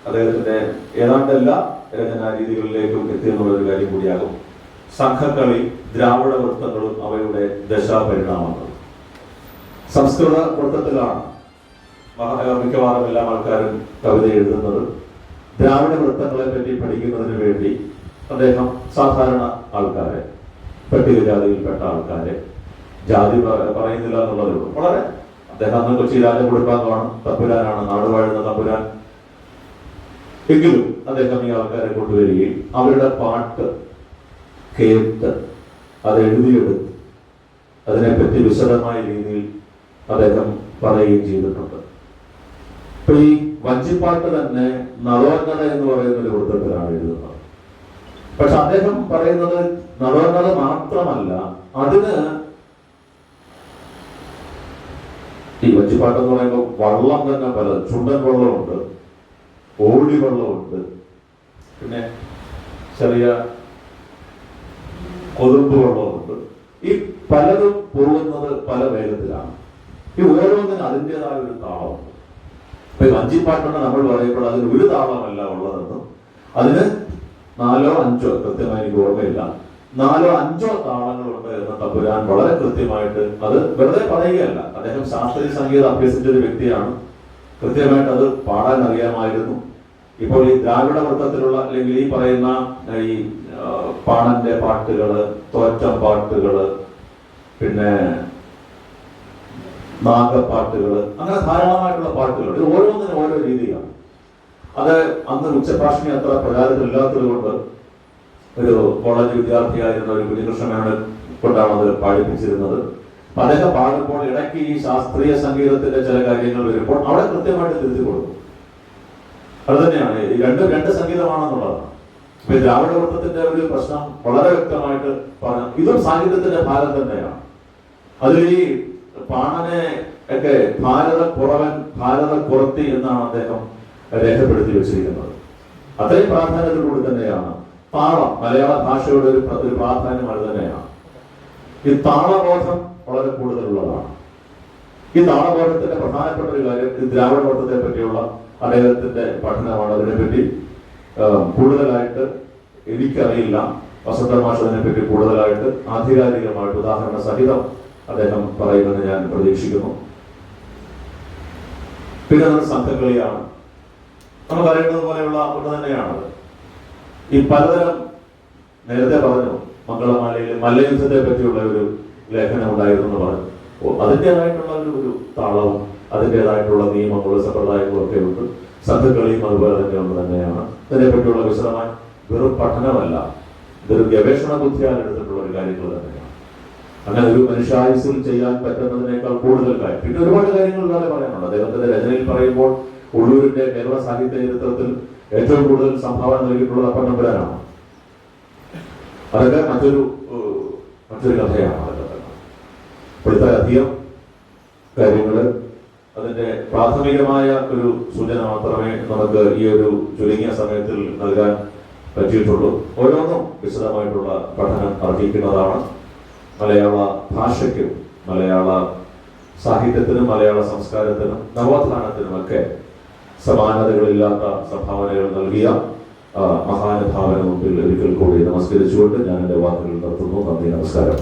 S1: അദ്ദേഹത്തിന്റെ ഏതാണ്ട് എല്ലാ രചനാ രീതികളിലേക്കും എത്തിയെന്നുള്ളൊരു കാര്യം കൂടിയാകും. സംഘക്കളി, ദ്രാവിഡ വൃത്തങ്ങളും അവയുടെ ദശാപരിണാമങ്ങളും. സംസ്കൃത വൃത്തത്തിലാണ് മിക്കവാറും എല്ലാ ആൾക്കാരും കവിത എഴുതുന്നത്. ദ്രാവിഡ വൃത്തങ്ങളെ പറ്റി പഠിക്കുന്നതിന് വേണ്ടി അദ്ദേഹം സാധാരണ ആൾക്കാരെ, പട്ടികജാതിയിൽപ്പെട്ട ആൾക്കാരെ, ജാതി പറയുന്നില്ല എന്നുള്ളതേ ഉള്ളൂ, വളരെ അദ്ദേഹം അന്ന് കൊച്ചി രാജകുടുംബാംഗമാണ്, തമ്പുരാനാണ്, നാടുവാഴുന്ന തമ്പുരാൻ. എങ്കിലും അദ്ദേഹം ഈ ആൾക്കാരെ കൊണ്ടുവരികയും അവരുടെ പാട്ട് കേട്ട് അത് എഴുതിയെടുത്ത് അതിനെപ്പറ്റി വിശദമായ രീതിയിൽ അദ്ദേഹം പറയുകയും ചെയ്തിട്ടുണ്ട്. ഇപ്പൊ ഈ വഞ്ചിപ്പാട്ട് തന്നെ നളോന്നത എന്ന് പറയുന്ന ഒരു വൃത്തത്തിലാണ് എഴുതുന്നത്. പക്ഷെ അദ്ദേഹം പറയുന്നത് നളോന്നത മാത്രമല്ല, അതിന് ഈ വഞ്ചിപ്പാട്ട് വഞ്ചിപ്പാട്ടെന്ന് പറയുമ്പോൾ വള്ളം തന്നെ പല, ചുണ്ടൻ വള്ളമുണ്ട്, ഓടി വള്ളമുണ്ട്, പിന്നെ ചെറിയ കൊതുമ്പ് വെള്ളമുണ്ട്. ഈ പലതും പോകുന്നത് പല വേഗത്തിലാണ്. ഈ ഓരോന്നിനും അതിൻ്റെതായ ഒരു താളമുണ്ട്. ഇപ്പൊ ഈ വഞ്ചിപ്പാട്ടെന്ന് നമ്മൾ പറയുമ്പോൾ അതിന് ഒരു താളമല്ല ഉള്ളതെന്നും അതിന് 4 or 5 കൃത്യമായി എനിക്ക് ഓർമ്മയില്ല, 4 or 5 താളങ്ങളുണ്ട് എന്ന് തമ്പുരാൻ വളരെ കൃത്യമായിട്ട്, അത് വെറുതെ പറയുകയല്ല, അദ്ദേഹം ശാസ്ത്രീയ സംഗീതം അഭ്യസിച്ച ഒരു വ്യക്തിയാണ്, കൃത്യമായിട്ട് അത് പാടാൻ അറിയാമായിരുന്നു. ഇപ്പോൾ ഈ ദ്രാവിഡ വൃത്തത്തിലുള്ള അല്ലെങ്കിൽ ഈ പറയുന്ന ഈ പാണന്റെ പാട്ടുകള്, തോറ്റം പാട്ടുകള്, പിന്നെ നാഗപ്പാട്ടുകള്, അങ്ങനെ ധാരാളമായിട്ടുള്ള പാട്ടുകൾ, ഇത് ഓരോന്നിനും ഓരോ രീതിയാണ്. അത് അന്ന് ഉച്ചഭാഷണി അത്ര പ്രചാരത്തിലില്ലാത്തത് കൊണ്ട് ഒരു കോളേജ് വിദ്യാർത്ഥിയായിരുന്ന ഒരു കുഞ്ഞികൃഷ്ണനാണ് കൊണ്ടാണ് അത് പാടിപ്പിച്ചിരുന്നത്. അദ്ദേഹം പാടുമ്പോൾ ഇടയ്ക്ക് ഈ ശാസ്ത്രീയ സംഗീതത്തിന്റെ ചില കാര്യങ്ങൾ വരുമ്പോൾ അവിടെ കൃത്യമായിട്ട് തിരുത്തി കൊടുക്കും. അത് തന്നെയാണ് ഈ രണ്ട് സംഗീതമാണെന്നുള്ളതാണ്. ഇപ്പൊ ദ്രാവിഡ വൃത്തത്തിന്റെ ഒരു പ്രശ്നം വളരെ വ്യക്തമായിട്ട് പറഞ്ഞു. ഇതും സാഹിത്യത്തിന്റെ ഭാഗം തന്നെയാണ്. അതിൽ ഈ പാണനെ ഒക്കെ ഭാരത കുറവൻ, ഭാരത കുറത്തി എന്നാണ് അദ്ദേഹം രേഖപ്പെടുത്തി വെച്ചിരിക്കുന്നത്. അത്രയും പ്രാധാന്യത്തോടുകൂടി തന്നെയാണ് താളം, മലയാള ഭാഷയുടെ ഒരു പ്രാധാന്യം അത് തന്നെയാണ്. ഈ താളബോധം വളരെ കൂടുതലുള്ളതാണ്. ഈ താളബോധത്തിന്റെ പ്രധാനപ്പെട്ട ഒരു കാര്യം ഈ ദ്രാവിഡ വൃത്തത്തെ പറ്റിയുള്ള അദ്ദേഹത്തിന്റെ പഠനമാണ്. അതിനെപ്പറ്റി കൂടുതലായിട്ട് എനിക്കറിയില്ല. വസന്ത മാഷ് അതിനെപ്പറ്റി കൂടുതലായിട്ട് ആധികാരികമായിട്ട് ഉദാഹരണ സഹിതം അദ്ദേഹം പറയുമെന്ന് ഞാൻ പ്രതീക്ഷിക്കുന്നു. പിന്നെ അത് സംഘകളിയാണ്. നമുക്കറിയേണ്ടത് പോലെയുള്ള ഒന്ന് തന്നെയാണത്. ഈ പലതരം, നേരത്തെ പറഞ്ഞു മംഗളമാലയിൽ മല്ലയുദ്ധത്തെ പറ്റിയുള്ള ഒരു ലേഖനം ഉണ്ടായിരുന്നു എന്ന് പറഞ്ഞു. അതിൻ്റെതായിട്ടുള്ള ഒരു താളവും അതിൻ്റെതായിട്ടുള്ള നിയമങ്ങളും സമ്പ്രദായങ്ങളും ഒക്കെ ഉണ്ട്. സംഘകളിയും അതുപോലെ തന്നെ ഒന്ന് തന്നെയാണ്. ഇതിനെപ്പറ്റിയുള്ള വിശദമായ വെറും പഠനമല്ല, ഇതൊരു ഗവേഷണ ബുദ്ധിയാൽ എടുത്തിട്ടുള്ള ഒരു കാര്യങ്ങൾ തന്നെയാണ്. അങ്ങനെ ഒരു മനുഷ്യായുസിൽ ചെയ്യാൻ പറ്റുന്നതിനേക്കാൾ കൂടുതൽ കാര്യം, പിന്നെ ഒരുപാട് കാര്യങ്ങൾ വേറെ പറയാനുണ്ട്. അദ്ദേഹത്തിന്റെ രചനയിൽ പറയുമ്പോൾ ഉള്ളൂരിന്റെ കേരള സാഹിത്യ ചരിത്രത്തിൽ ഏറ്റവും കൂടുതൽ സംഭാവന നൽകിയിട്ടുള്ളത് അപ്പൻ തമ്പുരാനാണ്. അതൊക്കെ മറ്റൊരു കഥയാണ്. അതൊക്കെ ഇപ്പോഴത്തെ അധികം കാര്യങ്ങള് അതിന്റെ പ്രാഥമികമായ ഒരു സൂചന മാത്രമേ നമുക്ക് ഈ ഒരു ചുരുങ്ങിയ സമയത്തിൽ നൽകാൻ പറ്റിയിട്ടുള്ളൂ. ഓരോന്നും വിശദമായിട്ടുള്ള പഠനം അർഹിക്കുന്നതാണ്. മലയാള ഭാഷയ്ക്കും മലയാള സാഹിത്യത്തിനും മലയാള സംസ്കാരത്തിനും നവോത്ഥാനത്തിനുമൊക്കെ സമാനതകളില്ലാത്ത സംഭാവനകൾ നൽകിയ മഹാനുഭാവന മുമ്പിൽ ഒരിക്കൽ കൂടി നമസ്കരിച്ചുകൊണ്ട് ഞാൻ എൻ്റെ വാക്കുകൾ നിർത്തുന്നു. നന്ദി, നമസ്കാരം.